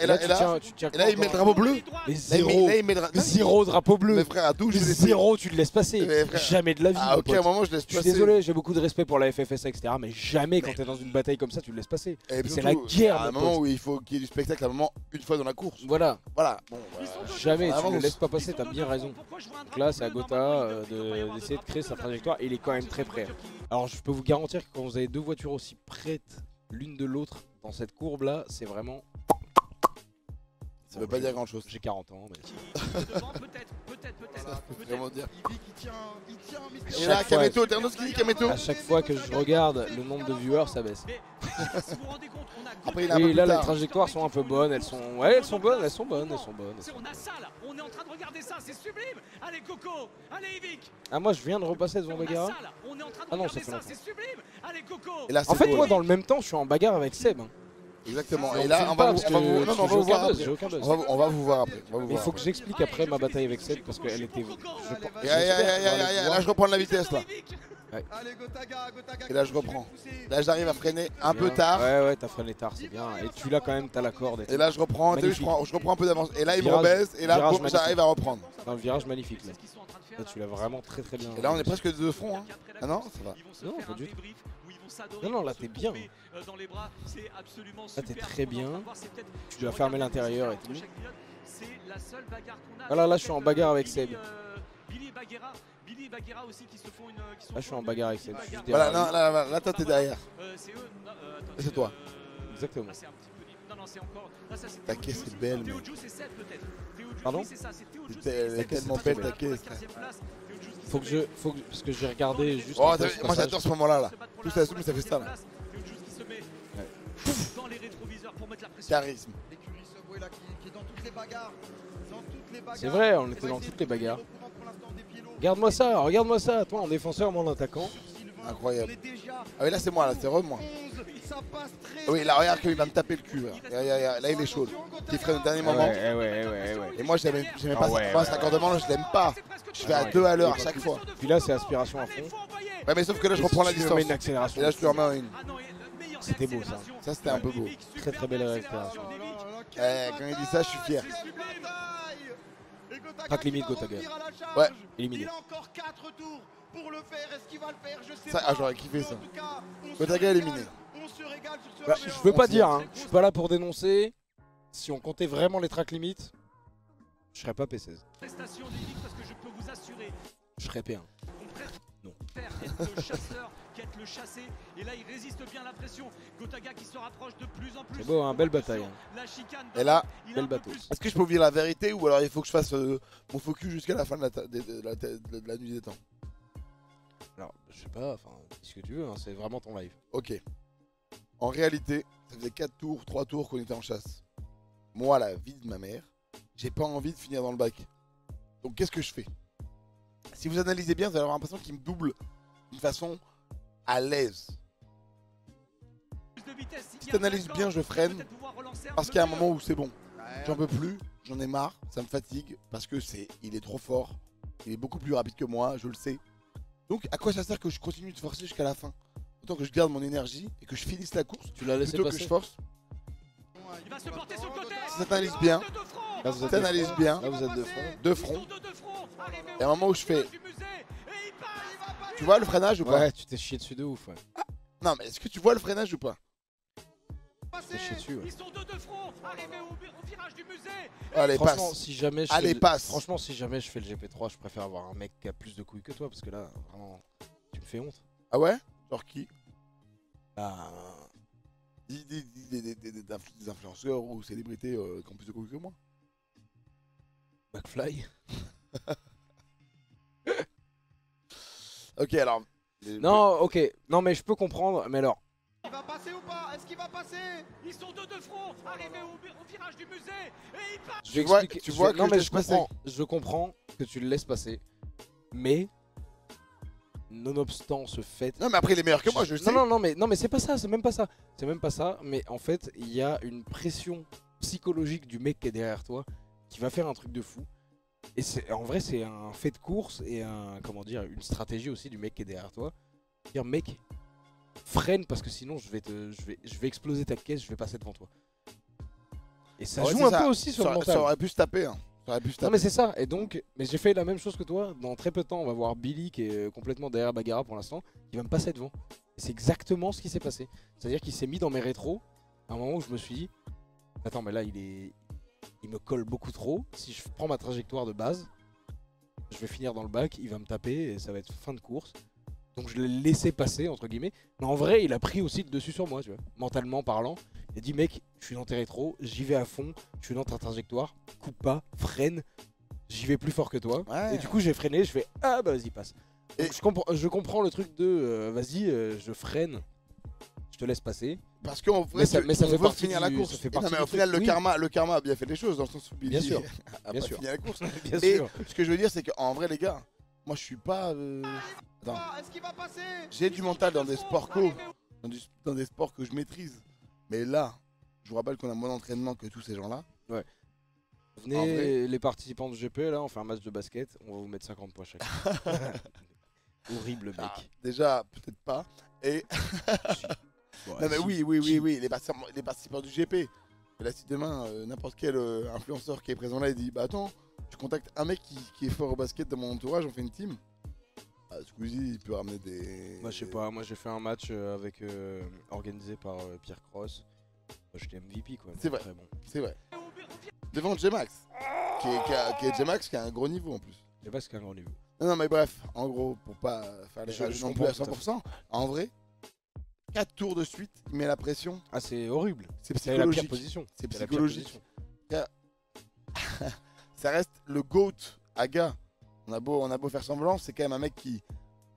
il met le drapeau bleu. Mais zéro drapeau bleu. Mais frère, à tout, zéro, tu le laisses passer. Jamais de la vie. À aucun moment, je laisse passer. Je suis désolé, j'ai beaucoup de respect pour la FFSA, etc. Mais jamais quand t'es dans une bataille comme ça, tu le laisses passer. C'est la guerre. À un moment où il faut qu'il y ait du spectacle, à un moment, une fois dans la course. Voilà. Bon, jamais, tu ne le laisses pas passer, t'as bien raison. Donc là, c'est à Gota d'essayer de créer sa trajectoire. Et il est quand même très près. Alors je peux vous garantir que quand vous avez deux voitures aussi prêtes l'une de l'autre dans cette courbe là, c'est vraiment... Ça veut pas dire grand chose. J'ai 40 ans mais... Ça peut vraiment dire. Il tient, Et là, Kameto, t'es un autre qui dit Kameto. À chaque fois que je regarde le nombre de viewers, ça baisse. Après, il a et là, les trajectoires sont un peu bonnes, elles sont bonnes. On a ça là, on est en train de regarder ça, c'est sublime. Allez Coco, allez Yvick. Ah moi je viens de repasser devant Bagheera. Ah non, ça fait longtemps. C'est sublime. Allez Coco. En fait moi dans le même temps je suis en bagarre avec Seb. Exactement. Et là on va vous voir après. On va vous voir après. Il faut que j'explique après ma bataille avec Seb parce qu'elle était... Là je reprends de la vitesse là. Allez Gotaga. Et là je reprends. Là j'arrive à freiner un peu tard. Ouais t'as freiné tard, c'est bien. Et tu l'as quand même, t'as la corde. Et là je reprends, je reprends un peu d'avance. Et là il me rebaisse et là j'arrive à reprendre. Un virage magnifique là. Là tu l'as vraiment très bien. Et là on est presque de front hein. Ah non ça va. Non pas du tout. Non là t'es bien. Là t'es très bien. Tu dois fermer l'intérieur et tout. Voilà là je suis en bagarre avec Seb. Là je suis en bagarre avec Seb. Voilà là toi t'es derrière. C'est toi. Exactement. Ta caisse est belle. Pardon? Elle est tellement belle ta caisse. Faut que parce que j'ai regardé juste. Oh, moi j'adore ce moment là. Tout ça ça fait ça là. Charisme. Qui est dans toutes les bagarres. C'est vrai, on était dans toutes les bagarres. Regarde-moi ça, toi en défenseur, moi en attaquant. Incroyable. Ah oui là c'est moi, là c'est moi. Oui là regarde qu'il va me taper le cul. Là il est chaud. Il ferait le dernier moment. Ouais. Et moi j'aimais pas ça. Moi cet accordement je l'aime pas. Je fais à 2 à l'heure à chaque fois. Puis là c'est aspiration à fond. Ouais mais sauf que là je reprends la distance. Une accélération. Et là je te remets une. C'était beau ça. Ça c'était un peu beau. Très belle accélération. Quand il dit ça je suis fier. Track limite Gotaga. Ouais. Éliminé. Il a encore 4 tours pour le faire. Est-ce qu'il va le faire? Je sais ça, pas. j'aurais kiffé ça. Gotaga éliminé. On se régale sur ce je veux pas dire, hein. Je suis pas là pour dénoncer. Si on comptait vraiment les track limites, je serais pas P16. Je serais P1. Non. Être le chasseur, qu'être le chassé. Et là, il résiste bien à la pression. Gotaga qui se rapproche de plus en plus. C'est beau, hein, belle bataille. Hein. La chicane. Et là, belle bateau. Est-ce que je peux vous dire la vérité ou alors il faut que je fasse mon focus jusqu'à la fin de la nuit des temps? Alors, je sais pas, enfin, dis ce que tu veux, hein, c'est vraiment ton live. Ok. En réalité, ça faisait 4 tours, 3 tours qu'on était en chasse. Moi, la vie de ma mère, j'ai pas envie de finir dans le bac. Donc qu'est-ce que je fais? Si vous analysez bien, vous allez avoir l'impression qu'il me double d'une façon à l'aise. Si tu analyses bien, je freine parce qu'il y a un moment où c'est bon. J'en peux plus, j'en ai marre, ça me fatigue parce que il est trop fort. Il est beaucoup plus rapide que moi, je le sais. Donc à quoi ça sert que je continue de forcer jusqu'à la fin? Autant que je garde mon énergie et que je finisse la course tu l'as laissé plutôt passer. que je force. Il va se porter sur le côté. Si ça t'analyse bien, Là, vous êtes t'analyses bien, Là, vous êtes de front. de front. Et à un moment où je fais. Tu vois le freinage ou pas? Ouais, tu t'es chié dessus de ouf. Ouais. Non, mais est-ce que tu vois le freinage ou pas? Tu t'es chié dessus. Ouais. Ils sont deux de front, arrivés au virage du musée. Allez, Franchement, passe. si jamais je Allez, fais le... passe. Franchement, si jamais je fais le GP3, je préfère avoir un mec qui a plus de couilles que toi parce que là, vraiment, tu me fais honte. Ah ouais? Genre qui? Bah, Dis des influenceurs ou célébrités qui ont plus de couilles que moi. McFly. Ok, alors. Non, ok. Non, mais je peux comprendre. Mais alors, Il va passer ou pas? Est-ce qu'il va passer? Ils sont deux de front, arrivés au virage du musée. Et ils passent. je vais Tu vois- expliquer. tu je vois vais- que non, je mais laisse je comprends. passer. Je comprends que tu le laisses passer. Mais, nonobstant ce fait. Non, mais après, il est meilleur que moi, je le sais. Non, mais c'est pas ça, c'est même pas ça. C'est même pas ça, mais en fait, il y a une pression psychologique du mec qui est derrière toi qui va faire un truc de fou. Et en vrai, c'est un fait de course et une stratégie aussi du mec qui est derrière toi. Dire, mec, freine parce que sinon je vais exploser ta caisse, je vais passer devant toi. Et ça Ouais, joue c'est un ça. peu aussi sur le mental. Ça aurait pu se taper. Hein. Ça aurait pu se Non taper. mais c'est ça, et donc, mais j'ai fait la même chose que toi, dans très peu de temps on va voir Billy qui est complètement derrière Bagara pour l'instant, qui va me passer devant. Et c'est exactement ce qui s'est passé. C'est-à-dire qu'il s'est mis dans mes rétros, à un moment où je me suis dit, attends mais là il me colle beaucoup trop, si je prends ma trajectoire de base, je vais finir dans le bac, il va me taper et ça va être fin de course. Donc je l'ai laissé passer entre guillemets, mais en vrai il a pris aussi le dessus sur moi, tu vois, mentalement parlant. Il a dit mec, je suis dans tes rétros, j'y vais à fond, je suis dans ta trajectoire, coupe pas, freine, j'y vais plus fort que toi. Ouais. Et du coup j'ai freiné, je fais ah bah vas-y passe. Et- Donc, je comprends le truc de vas-y, je freine, je te laisse passer. Parce qu'en vrai, Mais ça on fait veut partie finir la du- course. ça fait Et non, partie mais au du final, truc, le karma a bien fait les choses dans le sens où Billy Bien sûr, a bien pas sûr. fini la course. Bien Et sûr. ce que je veux dire, c'est qu'en vrai, les gars, moi je suis pas. Attends. Est-ce qu'il va passer? J'ai du mental dans des sports co, dans des sports que je maîtrise. Mais là, je vous rappelle qu'on a moins d'entraînement que tous ces gens-là. Venez En vrai- les participants du GP là, on fait un match de basket, on va vous mettre 50 points chacun. Horrible mec. Ah, déjà, peut-être pas. Et Ouais, non, mais si. oui, les participants du GP. Et là, si demain, n'importe quel influenceur qui est présent là, il dit bah attends, je contacte un mec qui est fort au basket dans mon entourage, on fait une team. Ah, Squeezie, il peut ramener des. Moi je sais pas, moi j'ai fait un match organisé par Pierre Cross. Moi j'étais MVP quoi. C'est donc vrai. très bon. C'est vrai. Devant J-Max. Qui est J-Max, qui a un gros niveau en plus. Je sais pas ce qu'un grand niveau. Non, mais bref, en gros, pour pas faire les Je rageux non plus à comprends tout à 100%, en vrai, 4 tours de suite, il met la pression. Ah c'est horrible. C'est C'est la pire psychologique. position. C'est C'est la pire psychologique. position. Ça reste le GOAT, Aga. On a beau faire semblant, c'est quand même un mec qui,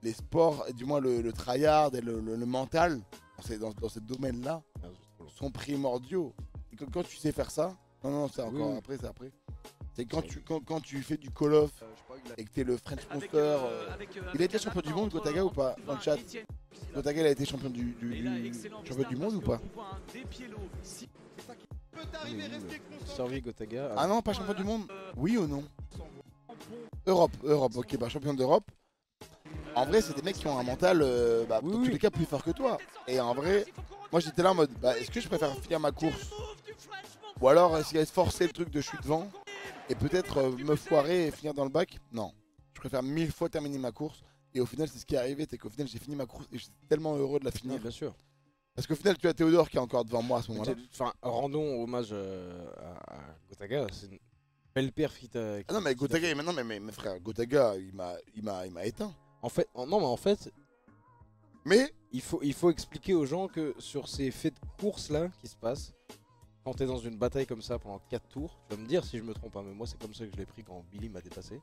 les sports, et du moins le tryhard et le mental, dans ce domaine-là, Ah, c'est trop long. sont primordiaux. Et quand tu sais faire ça, non, c'est encore Oui. après, c'est après. C'est quand tu fais du Call of et que t'es le French Monster. Il a été champion du monde, Gotaga, ou pas? Dans le chat. Gotaga, il a été champion du monde ou pas? Peut arriver, rester concentré. Servi Gotaga. Ah non, pas champion du monde? Oui ou non? Europe, ok, bah champion d'Europe. En vrai, c'est des mecs qui ont un mental, dans tous les cas, plus fort que toi. Et en vrai, moi j'étais là en mode, est-ce que je préfère finir ma course? Ou alors essayer de forcer le truc de je suis devant et peut-être me foirer et finir dans le bac? Non. Je préfère 1000 fois terminer ma course. Et au final, c'est ce qui est arrivé, c'est qu'au final, j'ai fini ma course et j'étais tellement heureux de la finir. Non, bien sûr. Parce qu'au final, tu as Théodore qui est encore devant moi à ce moment-là. Enfin, rendons hommage à Gotaga. C'est une belle perf qui t'a. Ah non, mais Gotaga, maintenant, mais frère, Gotaga, il m'a éteint. En fait, non, mais en fait, Mais il faut expliquer aux gens que sur ces faits de course là qui se passent, quand t'es dans une bataille comme ça pendant 4 tours, tu vas me dire si je me trompe, hein, mais moi c'est comme ça que je l'ai pris quand Billy m'a dépassé.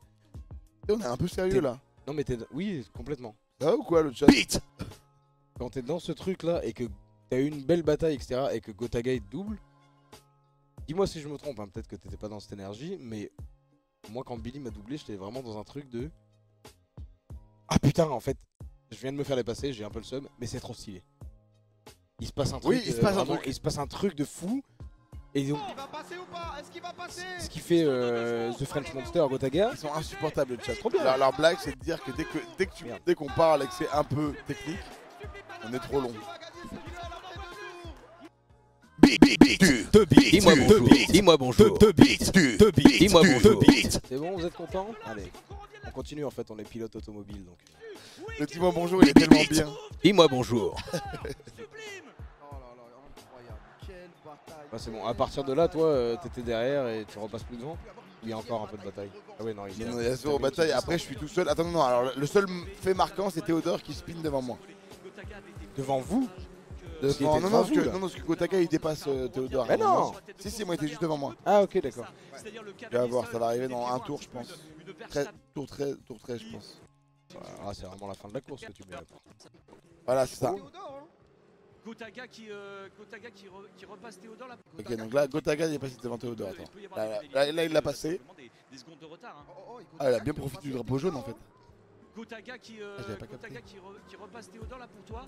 on est un peu sérieux là. Non mais oui, complètement. Ça va ou quoi le chat? Quand t'es dans ce truc là et que t'as eu une belle bataille, etc. et que Gotaga il te double, dis-moi si je me trompe, hein, peut-être que t'étais pas dans cette énergie, mais moi quand Billy m'a doublé, j'étais vraiment dans un truc de ah putain, en fait, je viens de me faire dépasser, j'ai un peu le seum, mais c'est trop stylé. Il se passe un truc, Oui, il se passe vraiment, un truc. il se passe un truc de fou. Et donc, Il va passer ou pas? Est-ce qu'il va passer? ce qui fait The French Monster, Gotaga, Ils sont insupportables le chat. Trop bien. Leur blague, c'est de dire que dès qu'on parle et que c'est un peu technique, on est trop long. Dis-moi bonjour. Dis-moi bonjour. C'est bon, vous êtes contents? Allez, on continue en fait, on est pilote automobile donc. Le dis-moi bonjour, il est tellement bien. Dis-moi bonjour. Oh là là, incroyable. Quelle bataille. Ah, c'est bon, à partir de là, toi, t'étais derrière et tu repasses plus devant? Il y a encore un peu de bataille. Ah ouais, non, Il y a zéro bataille. Après, je suis tout seul. Attends, non, alors le seul fait marquant, c'est Théodore qui spin devant moi. Devant vous? Non, parce que Gotaga il dépasse Théodore. Mais non! Si, moi il était juste devant moi. Ah, ok, d'accord. Tu vas voir, ça va arriver dans un tour, je pense. Tour 13, je pense. Ah, c'est vraiment la fin de la course que tu mets là. Voilà, c'est ça. Gotaga qui repasse Théodore là. Ok, donc là, Gotaga il est passé devant Théodore. Attends. Là, il l'a passé. Des secondes de retard. Ah, il a bien profité du drapeau jaune en fait. Gotaga qui repasse Théodore là pour toi.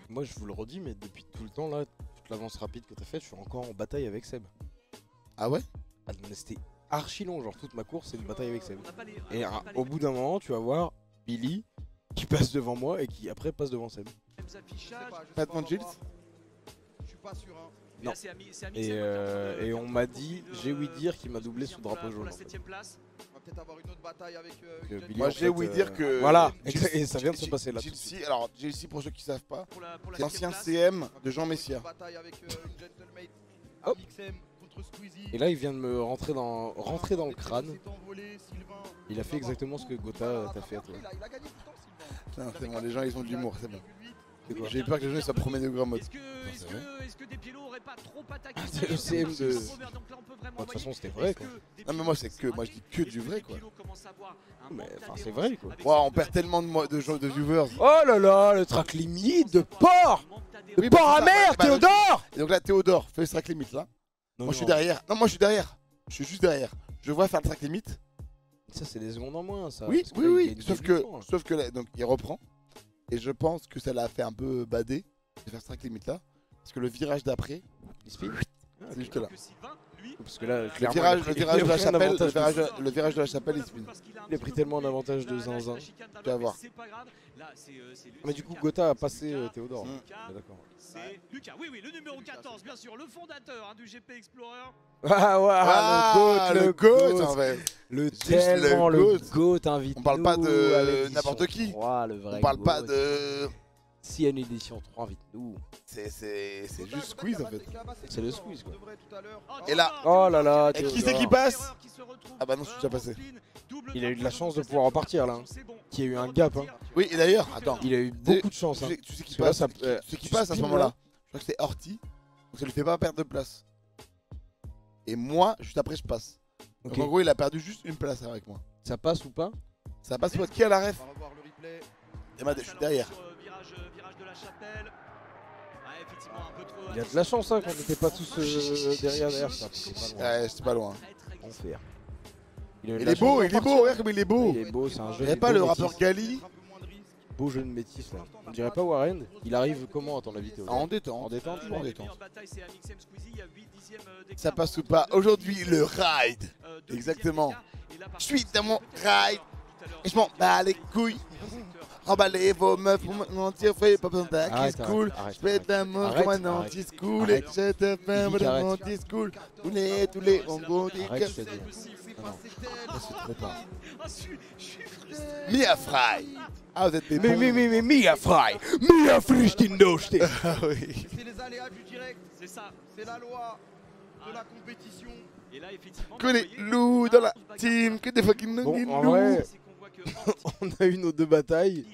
Moi, je vous le redis, mais depuis tout le temps là, toute l'avance rapide que t'as faite, je suis encore en bataille avec Seb. Ah ouais? Ah, mais c'était archi long, genre toute ma course, c'est une bataille avec Seb. Et au bout d'un moment, tu vas voir Billy qui passe devant moi et qui après passe devant Seb. Pas de Gilles? Je suis pas sûr. Hein. Non. Et on m'a dit, j'ai ouï dire qu'il m'a doublé sous drapeau jaune. En fait. On va peut-être avoir une autre bataille avec. Billy, moi, en j'ai fait, ouï dire que. Voilà, et ça vient de se passer là. Gilles, alors, Gilles, pour ceux qui savent pas, c'est l'ancien CM de Jean Messia. Bataille avec une gentlemate. Hop. XM contre Squeezie. Et là, il vient de me rentrer dans le crâne. Il a fait exactement ce que Gotha t'a fait à toi. Il a gagné tout le temps, Sylvain. C'est bon, les gens ils ont de l'humour, c'est bon. quoi J'ai peur que les gens soient premier degré en mode. Est-ce que Despiello aurait pas trop attaqué? C'est le CM de. De toute façon, c'était vrai quoi. Non, mais moi, je dis que du vrai quoi. Mais enfin, c'est vrai quoi. Wow, on perd tellement de viewers. Oh là là, le track limite de porc! De porc à mer, Théodore! Et donc là, Théodore fait le track limite là. Moi, je suis derrière. Non, moi, je suis derrière. Je suis juste derrière. Je vois faire le track limite. Ça, c'est des secondes en moins, ça. Oui. Sauf que là, donc, il reprend. Et je pense que ça l'a fait un peu bader de faire ce track limite là. Parce que le virage d'après, il spin. C'est juste là. Parce que là, le virage de la chapelle, le virage de la chapelle, il spin. Il a pris tellement d'avantages de zinzin. Tu vas voir. Mais du coup, Gotha a passé Théodore. D'accord. C'est Lucas, oui, le numéro 14, bien sûr, le fondateur du GP Explorer. Le GOAT en fait. Le GOAT invite. On parle pas de n'importe qui. On parle pas de. S'il y a une édition 3, invite-nous. C'est juste Squeeze en fait. C'est le Squeeze quoi. Et là. Oh là là. Et qui c'est qui passe? Ah bah non, je suis déjà passé. Il a eu de la chance de pouvoir repartir là. Qui a eu un gap. Hein. Oui, et d'ailleurs, attends. Il a eu beaucoup de chance. Tu sais qui passe, passe à ce moment-là? Je crois que c'est Horty. Donc ça lui fait pas perdre de place. Et moi, juste après, je passe. Donc en gros, il a perdu juste une place avec moi. Ça passe ou pas? Ça passe ou pas? Qui a la ref? Et moi, je suis derrière. Il y a de la chance hein, qu'on n'était pas tous derrière ça. Ouais, c'est pas loin. Enfer. Il est beau, regarde comme il est beau. Il est beau, c'est un jeu. Il n'y a pas le rappeur Gali? Beau jeu de métis là. On dirait pas Warren. Il arrive comment à ton avis Théo? En détente. En détente, en détente. Ça passe ou pas? Aujourd'hui, le ride. Exactement. Je suis dans mon ride. Et je m'en bats les couilles. Remballez vos meufs pour mentir, fais pas besoin d'acquis school. Je pète d'amour comme un anti-school. Et je te fais un anti-school. Tous les ongos des arrête, je te dis. C'est trop tard. Mia Fry. Ah, vous êtes des bons. Mais Mia Fry. Mia Frischtindoste. Ah oui. C'est les aléas du direct. C'est ça. C'est la loi de la compétition. Et là, effectivement. Que les loups dans la team. Que des fucking loups. En vrai, on a eu nos deux batailles.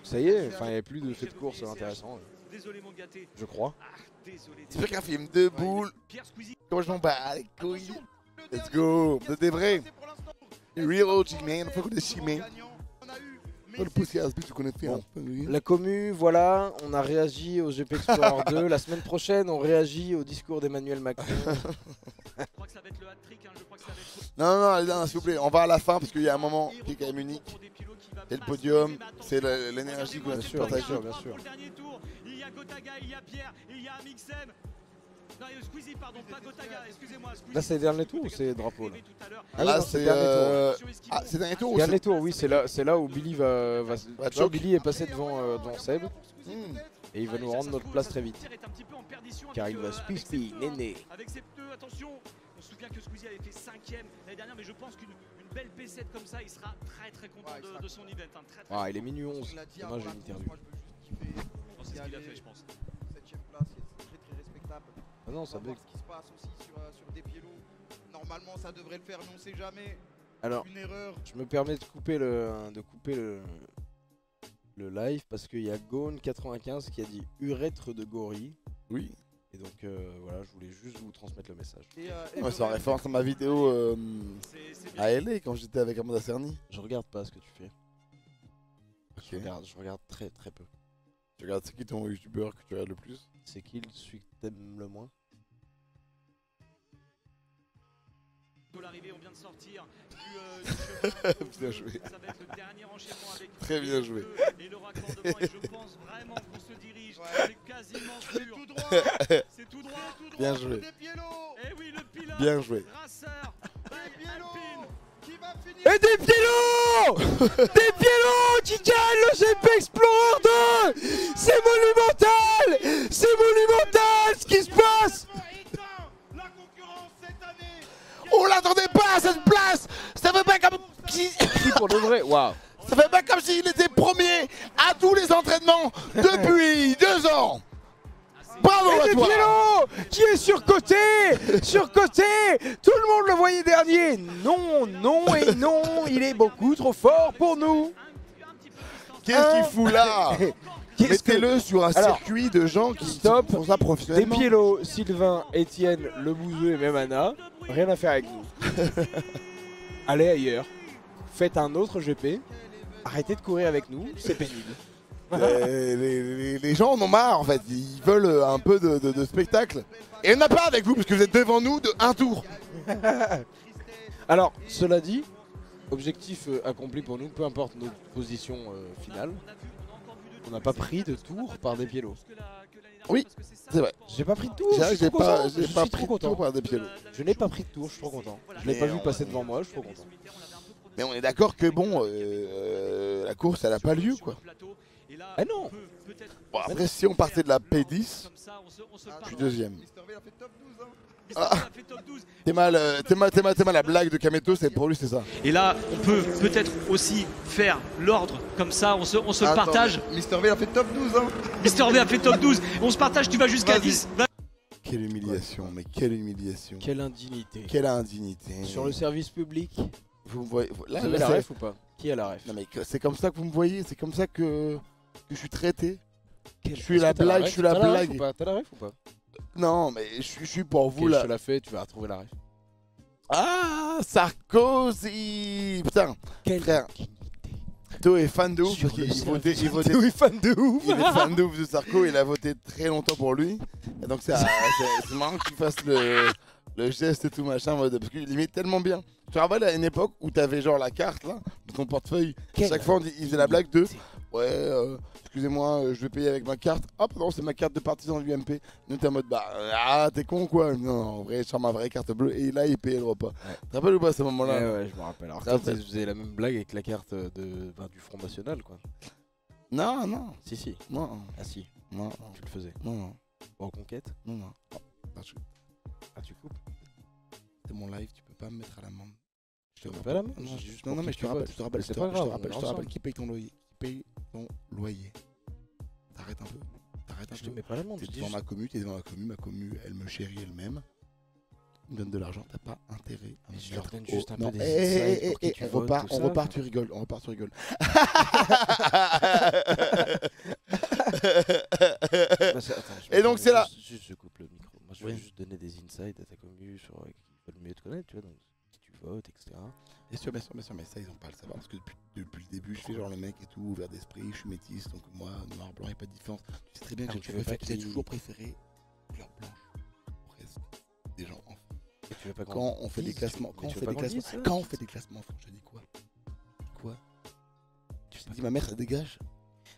Ça y est, enfin il n'y avait plus de fait de course intéressant. Je crois. C'est sûr qu'un film de boules. Comment je m'en bats les couilles. Let's go. Vous êtes des vrais. Real OG man. On fait quoi de chimé. le podcast, tu connais bien. La commu, voilà, on a réagi au GP Explorer 2. La semaine prochaine, on réagit au discours d'Emmanuel Macron. Non, s'il vous plaît, on va à la fin parce qu'il y a un moment qui est quand même unique. C'est le podium, c'est l'énergie qu'on a su partager. Bien sûr. Il y a Gotaga, il y a Pierre, il y a Mixem. Non, Squeezie, pardon, pas Gotaga, excusez-moi. Là, c'est le dernier tour ou c'est drapeau là? Là, c'est dernier tour. Ah, c'est dernier tour ou dernier tour, oui, c'est là où Billy va Billy est passé devant Seb. Et il va nous rendre notre place très vite. Car il va spi, néné. Avec ces pneus, attention, on se souvient que Squeezie avait fait 5ème l'année dernière, mais je pense qu'une belle P7 comme ça, il sera très content de son event. Hein, ah, il est minuit 11. Dommage, j'ai une interview. C'est ce qu'il a fait, je pense. 7ème place, c'est très respectable. Ah non, ça bug. Ce qui se passe aussi sur des pieds lourds. Normalement, ça devrait le faire, mais on sait jamais. Alors, une erreur. Je me permets de couper le live parce qu'il y a Gone95 qui a dit urètre de gorille. Oui. Et donc voilà, je voulais juste vous transmettre le message. C'est en référence à ma vidéo à LA quand j'étais avec Amanda Cerny. Je regarde pas ce que tu fais. Okay. Je regarde très peu. Tu regardes, c'est qui ton youtubeur que tu regardes le plus? C'est qui celui que t'aimes le moins? De l'arrivée, on vient de sortir du bien joué. Ça va être le dernier enchaînement avec très bien joué. Et le raccordement, et je pense vraiment qu'on se dirige. C'est quasiment sûr. Tout droit. C'est tout droit. Bien joué. Et oui, le pilote. Bien joué. Racer. Qui va finir. Et des Piélos qui gagnent le GP Explorer 2. C'est monumental. C'est monumental ce qui se passe. On l'attendait pas à cette place. Ça fait pas comme si... pour de vrai, waouh. Ça fait pas comme s'il était premier à tous les entraînements depuis 2 ans. Bravo à toi. Piélo qui est surcoté. Tout le monde le voyait dernier. Non et non, il est beaucoup trop fort pour nous. Qu'est-ce qu'il fout là? Mettez-le sur un circuit de gens qui font ça professionnellement. Des Piélo, Sylvain, Étienne, Le Bouzeux et même Anna, rien à faire avec nous. Allez ailleurs, faites un autre GP, arrêtez de courir avec nous, c'est pénible. Les gens en ont marre en fait, ils veulent un peu de spectacle. Et il n'y en a pas avec vous parce que vous êtes devant nous de 1 tour. Alors, cela dit, objectif accompli pour nous, peu importe notre position finale. On n'a pas pris de tour par des Piélos. Oui, c'est vrai. J'ai pas pris de tour. J'ai pas pris de tour par des Piélos. Je n'ai pas pris de tour, je suis trop content. Je l'ai pas vu passer devant moi, je suis trop content. Mais on est d'accord que bon, la course elle a pas lieu quoi. Ah non. Bon, après si on partait de la P10, je suis deuxième. T'es mal la blague de Kameto, c'est pour lui c'est ça. Et là, on peut peut-être aussi faire l'ordre comme ça, on se le partage. Mister V a fait top 12 hein. Mister V a fait top 12, on se partage, tu vas jusqu'à 10. Quelle humiliation, mais quelle humiliation. Quelle indignité. Quelle indignité. Sur le service public, vous me voyez. Là, vous avez la ref ou pas? Qui a la ref? Non mais c'est comme ça que vous me voyez, c'est comme ça que je suis traité. Je suis la blague, je suis la blague. T'as la ref ou pas? Non, mais je suis pour vous là. là. Je te la fais, tu vas retrouver la ref. Ah, Sarkozy. Putain, quel frère. Théo est fan de ouf parce qu'il votait. Théo est fan de ouf. Il est fan de ouf de Sarko, il a voté très longtemps pour lui. Et donc c'est marrant que tu fasses le geste et tout machin, parce qu'il imite tellement bien. Tu te rappelles à une époque où t'avais genre la carte là, de ton portefeuille. Chaque fois il faisait la blague de ouais, excusez-moi, je vais payer avec ma carte. Ah pardon, c'est ma carte de partisan de l'UMP. Nous t'es en mode bah t'es con quoi. Non, en vrai, je sors ma vraie carte bleue et là il payait le repas. Ouais. Tu te rappelles ou pas à ce moment-là? Ouais, je me rappelle. Alors toi tu faisais la même blague avec la carte du Front National quoi. Non, non. Si. Non. Ah si. Non. Tu le faisais. Non. En conquête? Non. Ah tu coupes? C'est mon live, tu peux pas me mettre à l'amende. Je te mets pas l'amende. Non, mais je te rappelle qui paye ton loyer. T'arrêtes un peu. Je te mets pas l'amende. T'es devant ma commu, ma commu, elle me chérit elle-même. Me donne de l'argent, t'as pas intérêt à me je leur donne dire, juste un peu des insights pour qui tu votes, on repart, tu rigoles. Et donc c'est là. Je coupe le micro. Moi je vais juste donner des insights à ta commu sur qui veulent mieux te connaître, tu vois, donc si tu votes, etc. Bien sûr, mais ça ils ont pas à le savoir parce que depuis le début je fais genre le mec et tout, ouvert d'esprit, je suis métisse, donc moi, noir, blanc, il n'y a pas de différence. Tu sais très bien que j'ai toujours préféré couleur blanche au reste des gens enfants. Quand on fait des classements, quand on fait des classements enfants, je dis quoi? Tu dis ma mère ça dégage.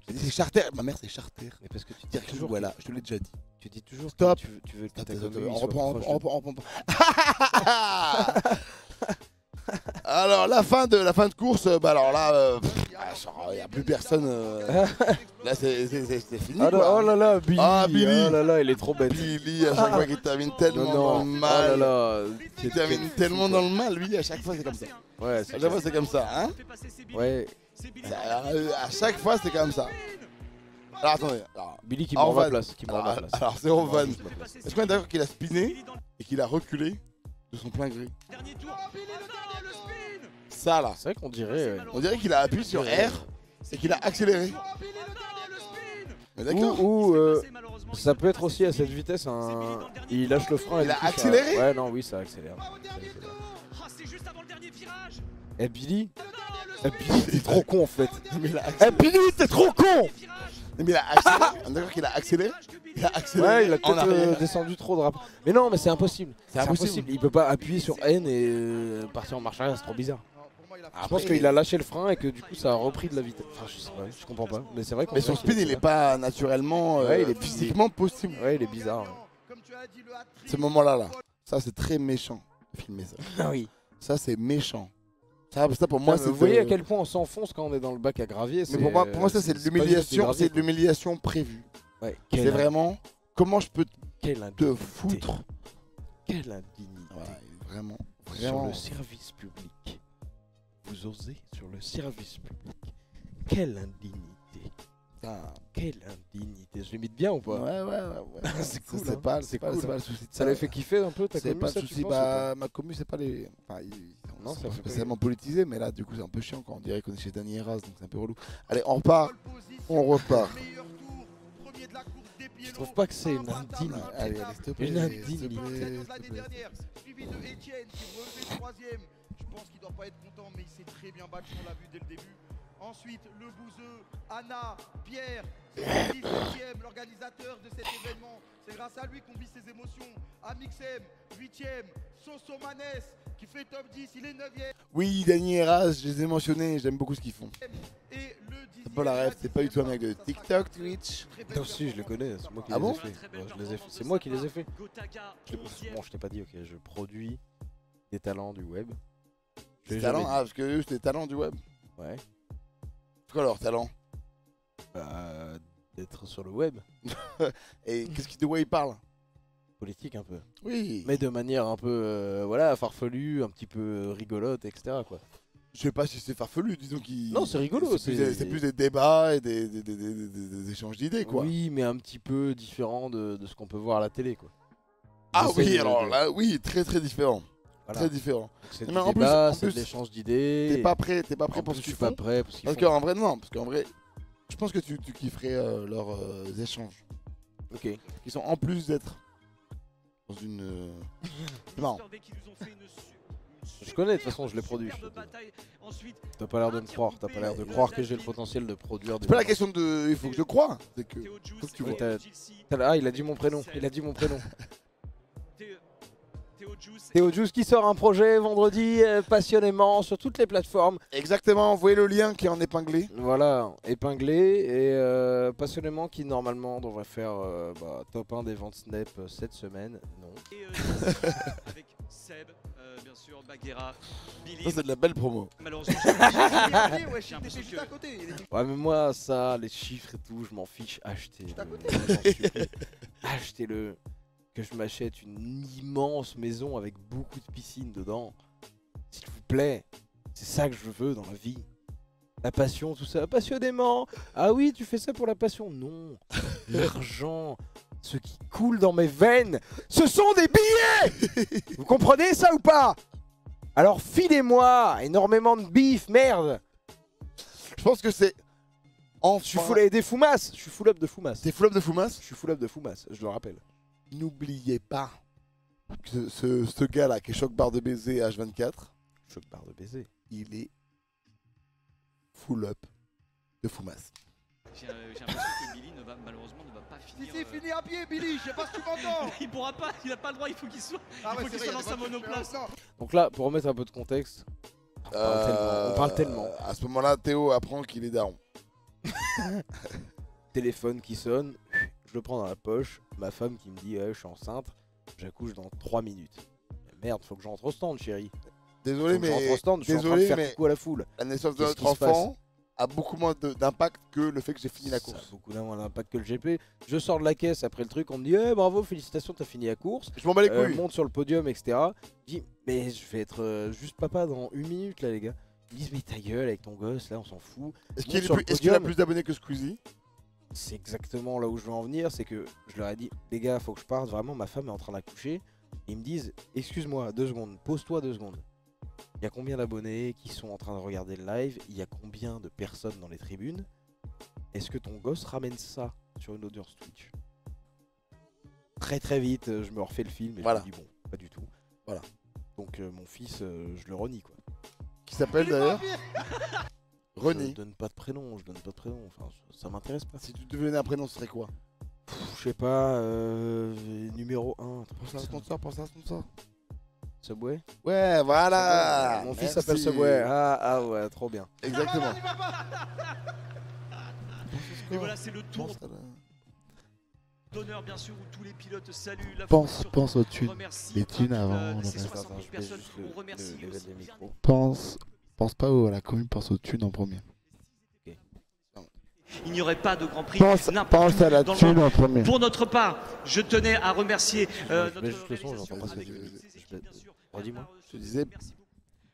Je dis c'est Charter, ma mère c'est Charter. Mais parce que tu dis toujours. Voilà, je te l'ai déjà dit. Tu dis toujours. Stop. Tu veux que on reprend. Alors la fin de course, bah alors là, il n'y a plus personne. Là c'est fini. Oh là là, Billy. Ah, Billy. Oh là là, il est trop bête. Billy, à chaque fois qu'il termine tellement dans le mal. Oh là là. Il termine tellement dans le mal, lui, à chaque fois c'est comme ça. Ouais, à chaque fois c'est comme ça, hein. Ouais. À chaque fois c'est comme ça. Alors attendez. Billy qui prend ma place. Alors c'est Rovan. Est-ce qu'on est d'accord qu'il a spiné et qu'il a reculé de son plein gré? Ça là. C'est vrai qu'on dirait. On dirait qu'il a appuyé sur R et qu'il a accéléré. Mais d'accord. Ou ça peut être aussi à cette vitesse, il lâche le frein. Il a accéléré. Ouais, non, oui, ça accélère. Eh Billy, t'es trop con en fait. Eh Billy, t'es trop con. Mais il a accéléré. On est d'accord qu'il a accéléré. Ouais, il a peut-être descendu trop de rap. Mais non, mais c'est impossible. C'est impossible. Il peut pas appuyer sur N et partir en marche arrière, c'est trop bizarre. Je pense qu'il a lâché le frein et que du coup ça a repris de la vitesse. Enfin, je sais pas, je comprends pas. Mais c'est vrai que. Mais son speed, il est pas naturellement, il est physiquement possible. Ouais, il est bizarre. Ce moment-là, ça c'est très méchant de filmer ça. Ah oui. Ça c'est méchant. Ça pour moi, c'est. Vous voyez à quel point on s'enfonce quand on est dans le bac à gravier. Mais pour moi, ça c'est de l'humiliation. C'est de l'humiliation prévue. Ouais. C'est vraiment comment je peux te foutre. Quelle indignité. Vraiment. Sur le service public. Vous osez sur le service public. Quelle indignité. Quelle indignité. Je l'imite bien ou pas? Ouais. C'est cool. C'est pas le souci. Ça l'a fait kiffer un peu ta commu? C'est pas le souci. Ma commu, c'est pas les. Non, c'est pas spécialement politisé, mais là, du coup, c'est un peu chiant quand on dirait qu'on est chez Dany Heras, donc c'est un peu relou. Allez, on repart. Je trouve pas que c'est une indignité. Allez, s'il te plaît. Une indignité. L'année dernière, suivi de Etienne qui revenait troisième. Je pense qu'il doit pas être content, mais il s'est très bien battu, on l'a vu dès le début. Ensuite, le Bouzeux, Anna, Pierre, 17e, l'organisateur de cet événement. C'est grâce à lui qu'on vit ses émotions. Amixem, 8e, Soso Manès, qui fait top 10, il est 9e. Oui, Dany Heras, je les ai mentionnés, j'aime beaucoup ce qu'ils font. Et le 10e. C'est pas la rêve, c'est pas du tout un mec de TikTok, Twitch. Non, si, je les connais, c'est moi qui les ai fait. Ouais, je les ai fait. C'est moi qui les ai fait. Bon, je t'ai pas dit, ok, je produis des talents du web. Des talents, parce que eux, c'est des talents du web. Ouais. C'est quoi leur talent? D'être sur le web. Et de quoi ils parlent? Politique un peu. Oui. Mais de manière un peu, voilà, farfelue, un petit peu rigolote, etc. quoi. Je sais pas si c'est farfelu, disons qu'ils. Non, c'est rigolo. C'est plus des débats et des échanges d'idées, quoi. Oui, mais un petit peu différent de ce qu'on peut voir à la télé, quoi. Ah oui, alors là, oui, très très différent. Voilà. Très différent. C'est du débat, c'est de l'échange d'idées. T'es pas prêt pour ce qu'ils font. Je suis pas prêt pour ce qu'ils font. Parce qu'en vrai, non. Parce qu'en vrai, je pense que tu kifferais leurs échanges. Ok. Qui sont en plus d'être dans une. Non. Je connais, de toute façon, je les produis. T'as pas l'air de me croire. T'as pas l'air de croire que j'ai le potentiel de produire des. C'est pas la question de. Il faut que je croie. C'est que. Faut que tu vois. Ah, il a dit mon prénom. Théo Juice qui sort un projet vendredi passionnément sur toutes les plateformes. Exactement, envoyez le lien qui est en épinglé. Voilà, épinglé et passionnément qui normalement devrait faire top 1 des ventes Snap cette semaine. Non. Et avec Seb, bien sûr, Baguera, Billy. Ça c'est de la belle promo. Malheureusement, ouais, mais moi ça, les chiffres et tout, je m'en fiche. Achetez-le. Que je m'achète une immense maison avec beaucoup de piscines dedans. S'il vous plaît, c'est ça que je veux dans la vie. La passion, tout ça, passionnément. Ah oui, tu fais ça pour la passion? Non. L'argent, ce qui coule dans mes veines, ce sont des billets. Vous comprenez ça ou pas? Alors filez-moi énormément de bif, merde. Je pense que c'est... Je suis full des foumasses. Je suis full up de foumasses. T'es full up de foumasses? Je suis full up de foumasses, je le rappelle. N'oubliez pas que ce gars-là qui est choc barre de baiser H24. Choc barre de baiser. il est full up de Foumas. J'ai l'impression que Billy malheureusement ne va pas finir. Si, fini à pied, Billy, je sais pas si tu m'entends. Il pourra pas, il a pas le droit, il faut qu'il soit. Ah ouais, il faut qu'il c'est soit vrai, dans sa monoplace. Donc là, pour remettre un peu de contexte, on parle tellement. À ce moment-là, Théo apprend qu'il est daron. Téléphone qui sonne, je le prends dans la poche, ma femme qui me dit je suis enceinte, j'accouche dans 3 minutes. Merde, faut que je rentre au stand, chérie. Désolé, mais je suis en train de faire coucou à la foule. La naissance de notre enfant a beaucoup moins d'impact que le fait que j'ai fini la course. Ça a beaucoup moins d'impact que le GP. Je sors de la caisse après le truc, on me dit bravo, félicitations, t'as fini la course. Je m'en bats les couilles. Monte sur le podium, etc. Je dis mais je vais être juste papa dans 1 minute là les gars. Ils me disent mais ta gueule avec ton gosse là, on s'en fout. Est-ce qu'il a plus d'abonnés que Squeezie? C'est exactement là où je veux en venir, c'est que je leur ai dit les gars faut que je parte, vraiment ma femme est en train d'accoucher. Ils me disent excuse-moi 2 secondes, pose-toi 2 secondes. Il y a combien d'abonnés qui sont en train de regarder le live? Il y a combien de personnes dans les tribunes? Est-ce que ton gosse ramène ça sur une audience Twitch? Très très vite, je me refais le film et voilà. je me dis bon, pas du tout. Voilà. Donc mon fils, je le renie quoi. Qui s'appelle d'ailleurs Ronnie. Je donne pas de prénom, enfin ça m'intéresse pas. Si tu devais donner un prénom, ce serait quoi? Je sais pas, numéro 1. Pense à un sponsor. Subway? Ouais, voilà. Mon fils s'appelle Subway. Ah ouais, trop bien. Exactement. Et voilà, c'est le tour d'honneur bien sûr où tous les pilotes saluent la Pense aux thunes. Les thunes avant. Pense pas à la commune, pense aux thunes en premier. Il n'y aurait pas de Grand Prix. Pense à la thune en premier. Pour notre part, je tenais à remercier notre Redis-moi. Je disais,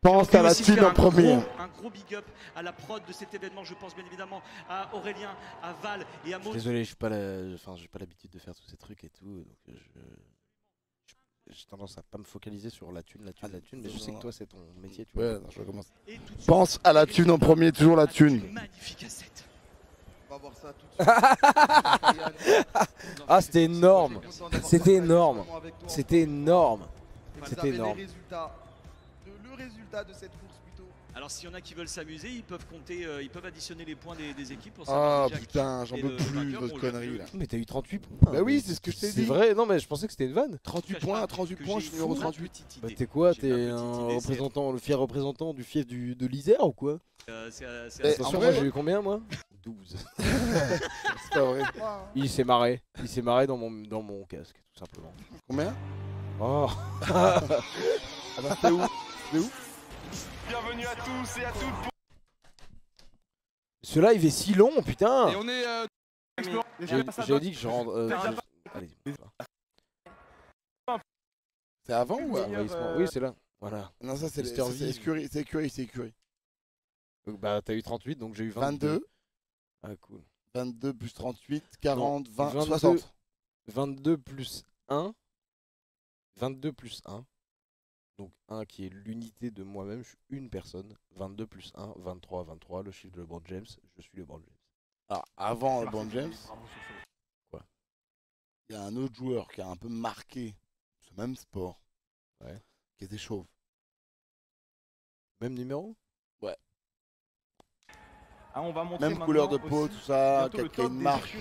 pense à la thune en premier. Un gros big up à la prod de cet événement. Je pense bien évidemment à Aurélien, à Val et à Maud. Désolé, j'ai pas l'habitude de faire tous ces trucs et tout. Donc j'ai tendance à pas me focaliser sur la thune. Mais je sais que toi, c'est ton métier. Tu vois. Ouais, je recommence. Pense à la thune en premier, toujours la thune. Magnifique asset. On va voir ça tout de suite. Ah, c'était énorme. C'était énorme. C'était énorme. C'était énorme. Le résultat de cette course plutôt. Alors s'il y en a qui veulent s'amuser, ils peuvent compter, ils peuvent additionner les points des équipes pour savoir. Ah putain, j'en peux plus de votre connerie là. Mais t'as eu 38 points. Bah oui, c'est ce que je t'ai dit. C'est vrai, non mais je pensais que c'était une vanne. 38 points, je suis numéro 38. Bah t'es quoi? T'es un représentant, le fier représentant du fief de l'Isère ou quoi? Attention, moi j'ai eu combien moi? 12. C'est pas vrai. Il s'est marré dans mon casque, tout simplement. Combien? Oh. Alors c'est où? Bienvenue à tous et à toutes. Ce live est si long, putain. Et on est. J'ai dit que je rentre. Allez-y. C'est avant ou Oui, c'est là. Voilà. Non, ça c'est écurie. C'est écurie. Bah t'as eu 38, donc j'ai eu 22. Ah cool. 22 plus 38, 40, non, 20, 22, 60. 22 plus 1. 22 plus 1. Donc 1 qui est l'unité de moi-même, je suis une personne. 22 plus 1, 23, 23, le chiffre de LeBron James, je suis LeBron James. Alors avant LeBron James, quoi? Il y a un autre joueur qui a un peu marqué ce même sport, ouais, qui était chauve. Même numéro? Ouais. Ah, on va montrer même couleur de peau, tout ça, qui a une marque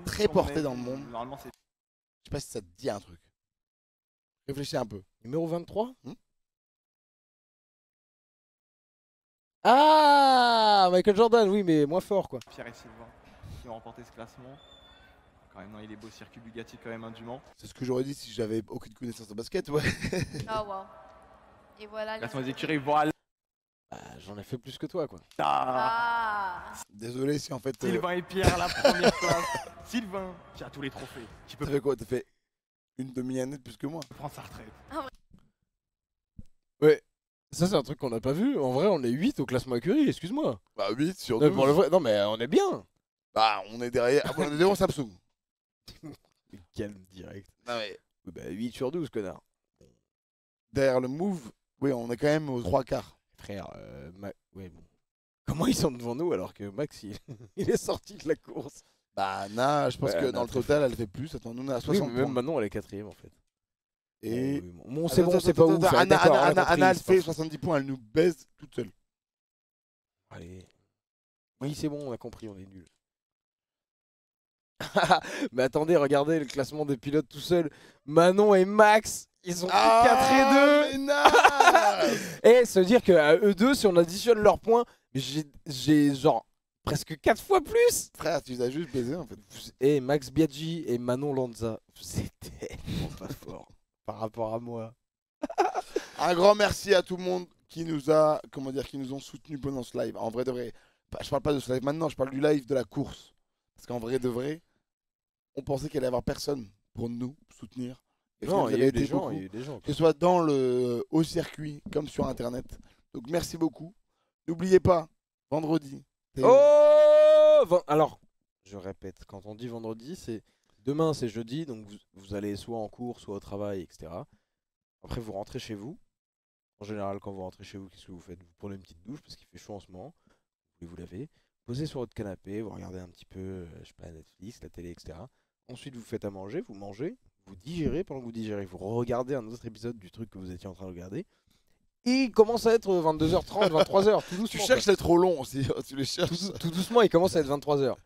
très portée dans le monde. Je sais pas si ça te dit un truc. Réfléchis un peu. Numéro 23 Ah, Michael Jordan, oui, mais moins fort, quoi. Pierre et Sylvain qui ont remporté ce classement. Quand même, non, il est beau, circuit Bugatti quand même indûment. C'est ce que j'aurais dit si j'avais aucune connaissance de basket, ouais. Oh wow. Et voilà. Classement des écuries, voilà. Bah, j'en ai fait plus que toi, quoi. Désolé si en fait... Sylvain et Pierre, la première place. Sylvain, qui a tous les trophées. Tu peux faire quoi? T'as fait une demi-année de plus que moi. Il prend sa retraite. Ouais. Ça, c'est un truc qu'on n'a pas vu. En vrai, on est 8 au classement écurie, excuse-moi. Bah 8 sur 12. Pour le vrai... Non, mais on est bien. Bah, on est derrière. On est devant Samsung. Calme direct. Non, mais... Bah, 8 sur 12, connard. Derrière le move, oui, on est quand même aux 3 quarts. Frère, ouais, bon. Comment ils sont devant nous alors que Max, il est sorti de la course? Bah, Anna, je pense que dans le total, elle fait plus. Attends, nous, on est à 60 points. Même maintenant, elle est 4ème en fait. Et bon, c'est bon, c'est pas ouf. Anna, elle fait 70 points, elle nous baise toute seule. Allez. Oui, c'est bon, on a compris, on est nuls. Mais attendez, regardez le classement des pilotes tout seul. Manon et Max, ils sont 4 et 2. Et ça veut dire qu'à eux deux, si on additionne leurs points, j'ai genre presque 4 fois plus. Frère, tu les as juste baisé en fait. Et Max Biaggi et Manon Lanza, c'est tellement pas fort par rapport à moi. Un grand merci à tout le monde qui nous a, comment dire, qui nous ont soutenus pendant ce live. En vrai de vrai, je parle pas de ce live maintenant, je parle du live de la course. Parce qu'en vrai de vrai, on pensait qu'il allait y avoir personne pour nous soutenir. Et non, il y a eu des gens, que ce soit au circuit comme sur internet. Donc merci beaucoup. N'oubliez pas, vendredi. Alors, je répète, quand on dit vendredi, c'est demain, c'est jeudi, donc vous allez soit en cours, soit au travail, etc. Après, vous rentrez chez vous. En général, quand vous rentrez chez vous, qu'est-ce que vous faites? Vous prenez une petite douche parce qu'il fait chaud en ce moment. Vous voulez vous laver. Posez sur votre canapé, vous regardez un petit peu, je sais pas, Netflix, la télé, etc. Ensuite, vous faites à manger, vous mangez, vous digérez. Pendant que vous digérez, vous regardez un autre épisode du truc que vous étiez en train de regarder. Et il commence à être 22h30, 23h. Tout doucement, tu cherches les trop longs aussi, tu les cherches. Tout doucement, il commence à être 23h.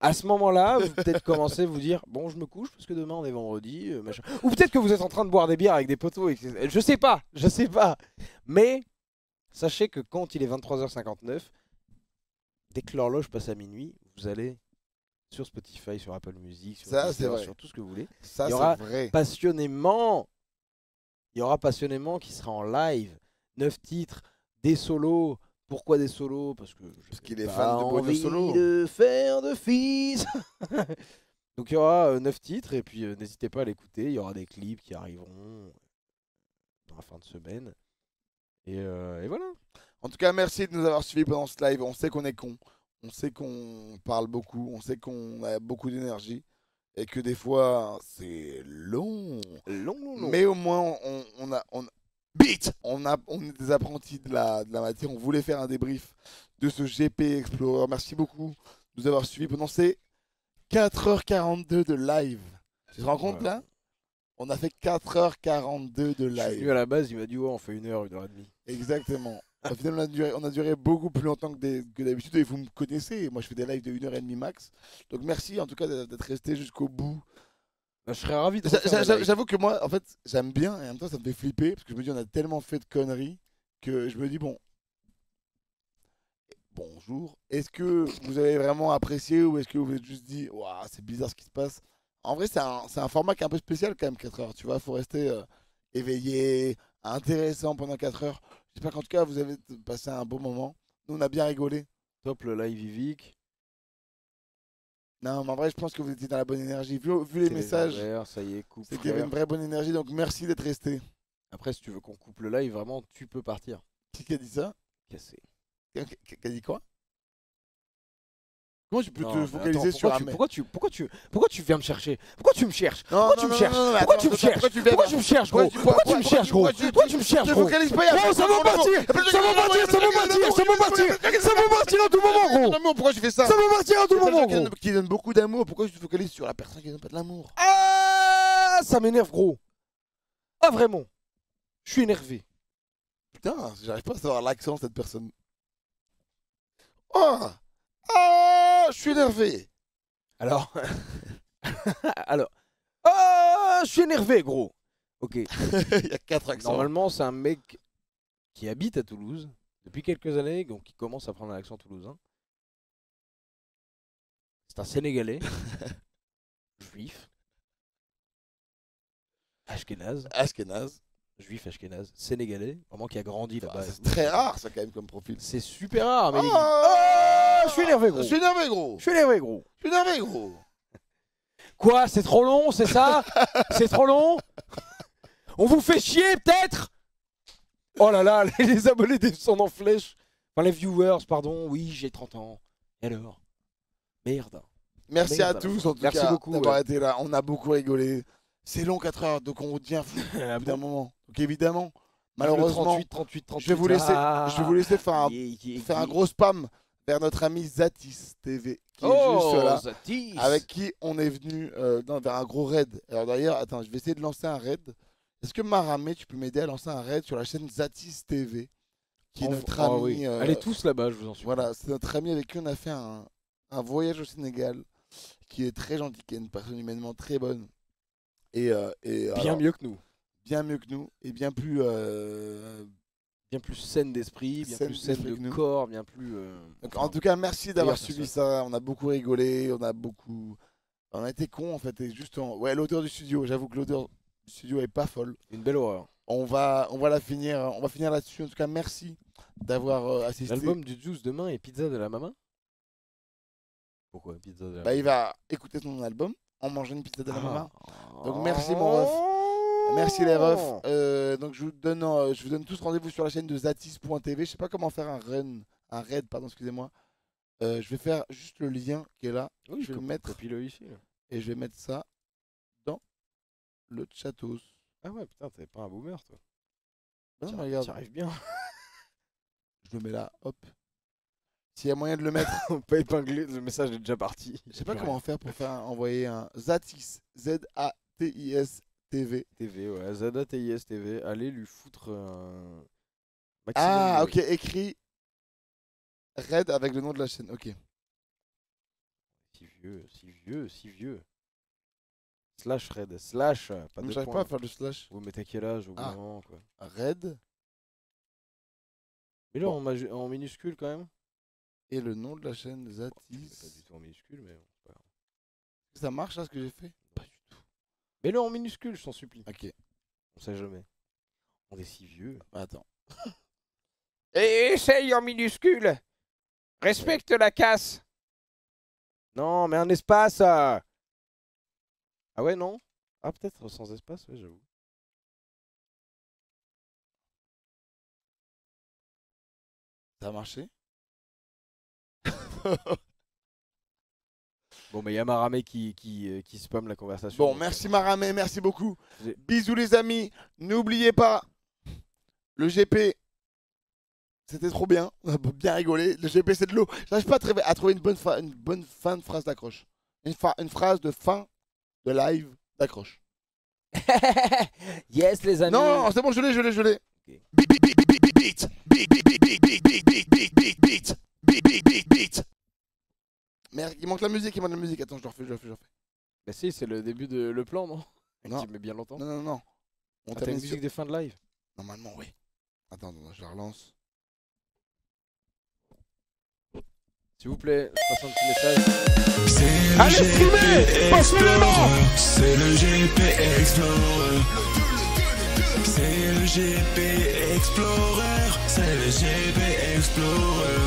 À ce moment-là, vous peut-être commencez à vous dire bon, je me couche parce que demain on est vendredi, machin. Ou peut-être que vous êtes en train de boire des bières avec des potos. Je sais pas. Mais sachez que quand il est 23h59, dès que l'horloge passe à minuit, vous allez sur Spotify, sur Apple Music, sur Deezer, sur tout ce que vous voulez. Ça, il y aura vrai. passionnément qui sera en live. 9 titres, des solos. Pourquoi des solos? Parce qu'il est fan de bonne solo. De faire de fils. Donc il y aura 9 titres et puis n'hésitez pas à l'écouter. Il y aura des clips qui arriveront dans la fin de semaine. Et voilà. En tout cas, merci de nous avoir suivis pendant ce live. On sait qu'on est con. On sait qu'on parle beaucoup. On sait qu'on a beaucoup d'énergie. Et que des fois, c'est long. Mais au moins, on a Beat! On est des apprentis de la matière. On voulait faire un débrief de ce GP Explorer. Merci beaucoup de nous avoir suivis pendant ces 4h42 de live. Tu te rends compte là? On a fait 4h42 de live. Je suis venu à la base, il m'a dit ouais, on fait 1h, 1h30. Exactement. Au final, on a duré beaucoup plus longtemps que d'habitude. Et vous me connaissez. Moi, je fais des lives de 1h30 max. Donc merci en tout cas d'être resté jusqu'au bout. Je serais ravi de J'avoue que moi, en fait, j'aime bien et en même temps, ça me fait flipper parce que je me dis, on a tellement fait de conneries que je me dis, bon, bonjour, est-ce que vous avez vraiment apprécié ou est-ce que vous vous êtes juste dit, waouh, c'est bizarre ce qui se passe? En vrai, c'est un format qui est un peu spécial quand même, 4 heures, tu vois, il faut rester éveillé, intéressant pendant 4 heures. J'espère qu'en tout cas, vous avez passé un bon moment. Nous, on a bien rigolé. Top le live Vivic. Non, mais en vrai, je pense que vous étiez dans la bonne énergie. Vu les messages, ça y est, c'est qu'il y avait une vraie bonne énergie, donc merci d'être resté. Après, si tu veux qu'on coupe le live, vraiment, tu peux partir. Qui a dit ça? Cassé. Qui a dit quoi? Comment tu peux te focaliser attends, sur un mec? Pourquoi tu viens me chercher? Pourquoi tu me cherches? Pourquoi tu me cherches? Pourquoi tu me cherches, gros? Pourquoi tu me cherches, gros? Pourquoi tu me cherches, gros? Gros, ça va partir! Ça va partir à tout moment, gros! Pourquoi tu fais ça? Ça va partir à tout moment, gros! Qui donne beaucoup d'amour, pourquoi tu te focalises sur la personne qui donne pas de l'amour? Ah, ça m'énerve, gros! Ah, vraiment! Je suis énervé. Putain, j'arrive pas à savoir l'accent de cette personne. Oh! Ah, je suis énervé. Alors, ah, je suis énervé, gros. Ok. Il y a 4 accents. Normalement, c'est un mec qui habite à Toulouse depuis quelques années, donc qui commence à prendre un accent toulousain. C'est un Sénégalais, juif, ashkénaze, juif ashkénaze, sénégalais, vraiment qui a grandi là-bas. C'est très rare ça quand même comme profil. C'est super rare, mais je suis énervé, gros. Quoi? C'est trop long, c'est ça? C'est trop long? On vous fait chier peut-être? Oh là là, les abonnés sont en flèche. Enfin les viewers, pardon. Oui, j'ai 30 ans. Et alors? Merde. Merci à tous en tout Merci cas beaucoup d'avoir été là. On a beaucoup rigolé. C'est long 4 heures, donc on devient fou au bout d'un moment. Donc évidemment, malheureusement, 38. je vais vous laisser faire un gros spam vers notre ami Zatis TV qui est juste là, Zatis. avec qui on est venu vers un gros raid. Alors d'ailleurs, attends, je vais essayer de lancer un raid. Est-ce que Maramé, tu peux m'aider à lancer un raid sur la chaîne Zatis TV qui est notre ami. Oui. Allez tous là-bas, je vous en supplie. Voilà, c'est notre ami avec qui on a fait un voyage au Sénégal, qui est très gentil, qui est une personne humainement très bonne. Et bien mieux que nous. Bien mieux que nous, et bien plus saine d'esprit, bien plus saine de corps, bien plus... Donc, en tout cas, merci d'avoir suivi ça. On a beaucoup rigolé, on a été cons en fait. Et juste ouais, l'odeur du studio, j'avoue que l'odeur du studio est pas folle. Une belle horreur. On va finir là-dessus. En tout cas, merci d'avoir assisté. L'album du Juice demain est Pizza de la Maman. Pourquoi Pizza de la Maman? Il va écouter ton album en mangeant une pizza de la Maman. Donc merci mon ref. Merci les refs. Donc je vous donne tous rendez-vous sur la chaîne de Zatis.tv. Je sais pas comment faire un raid, pardon, excusez-moi. Je vais faire juste le lien qui est là. Oui, je vais le mettre ici. Là. Et je vais mettre ça dans le chatos. Ah ouais, putain, t'es pas un boomer toi. Non, regarde. Ça arrive bien. Je le mets là, hop. S'il y a moyen de le mettre. On peut épingler, le message est déjà parti. Je sais pas comment faire pour envoyer un Zatis, Z-A-T-I-S TV. TV, ouais, Z-A-T-I-S TV. Allez lui foutre un maximum. Ah, ok, écrit Red avec le nom de la chaîne, ok. Si vieux. Slash Red, slash, pas de j'arrive pas à faire le slash. Vous mettez quel âge au bout d'un moment, quoi. Red. Mais là, en minuscule quand même. Et le nom de la chaîne, Zatis. Pas du tout en minuscule, mais bon, c'est pas grave. Ça marche là ce que j'ai fait? Pas du tout. Mais là en minuscule, je t'en supplie. Ok. On sait jamais. On est si vieux. Attends. Et essaye en minuscule. Respecte la casse. Non, mais un espace. Ah ouais, non? Ah, peut-être sans espace, ouais, j'avoue. Ça a marché? Bon, mais il y a Maramé qui spamme la conversation. Bon, merci Maramé, merci beaucoup. Bisous les amis. N'oubliez pas, le GP, c'était trop bien. On a bien rigolé. Le GP, c'est de l'eau. J'arrive pas à trouver une bonne fin de phrase d'accroche. Une phrase de fin de live d'accroche. Yes, les amis. Non, c'est bon, je l'ai. Beat. Merde, il manque la musique, Attends, je le refais. Bah si, c'est le début de le plan, non? Non. Qui met bien longtemps. Non. T'as une musique des fins de live? Normalement, oui. Attends, je la relance. S'il vous plaît, je passe un petit message. Allez, streamer! Passe-le-moi! C'est le GP Explorer. C'est le GP Explorer. C'est le GP Explorer.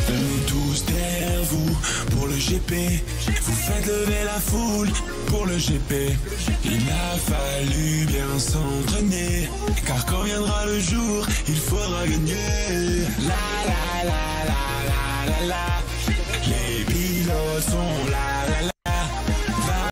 Venez tous derrière vous pour le GP. Vous faites lever la foule pour le GP. Il a fallu bien s'entraîner, car quand viendra le jour, il faudra gagner. La la la la la la la. Les pilotes sont là.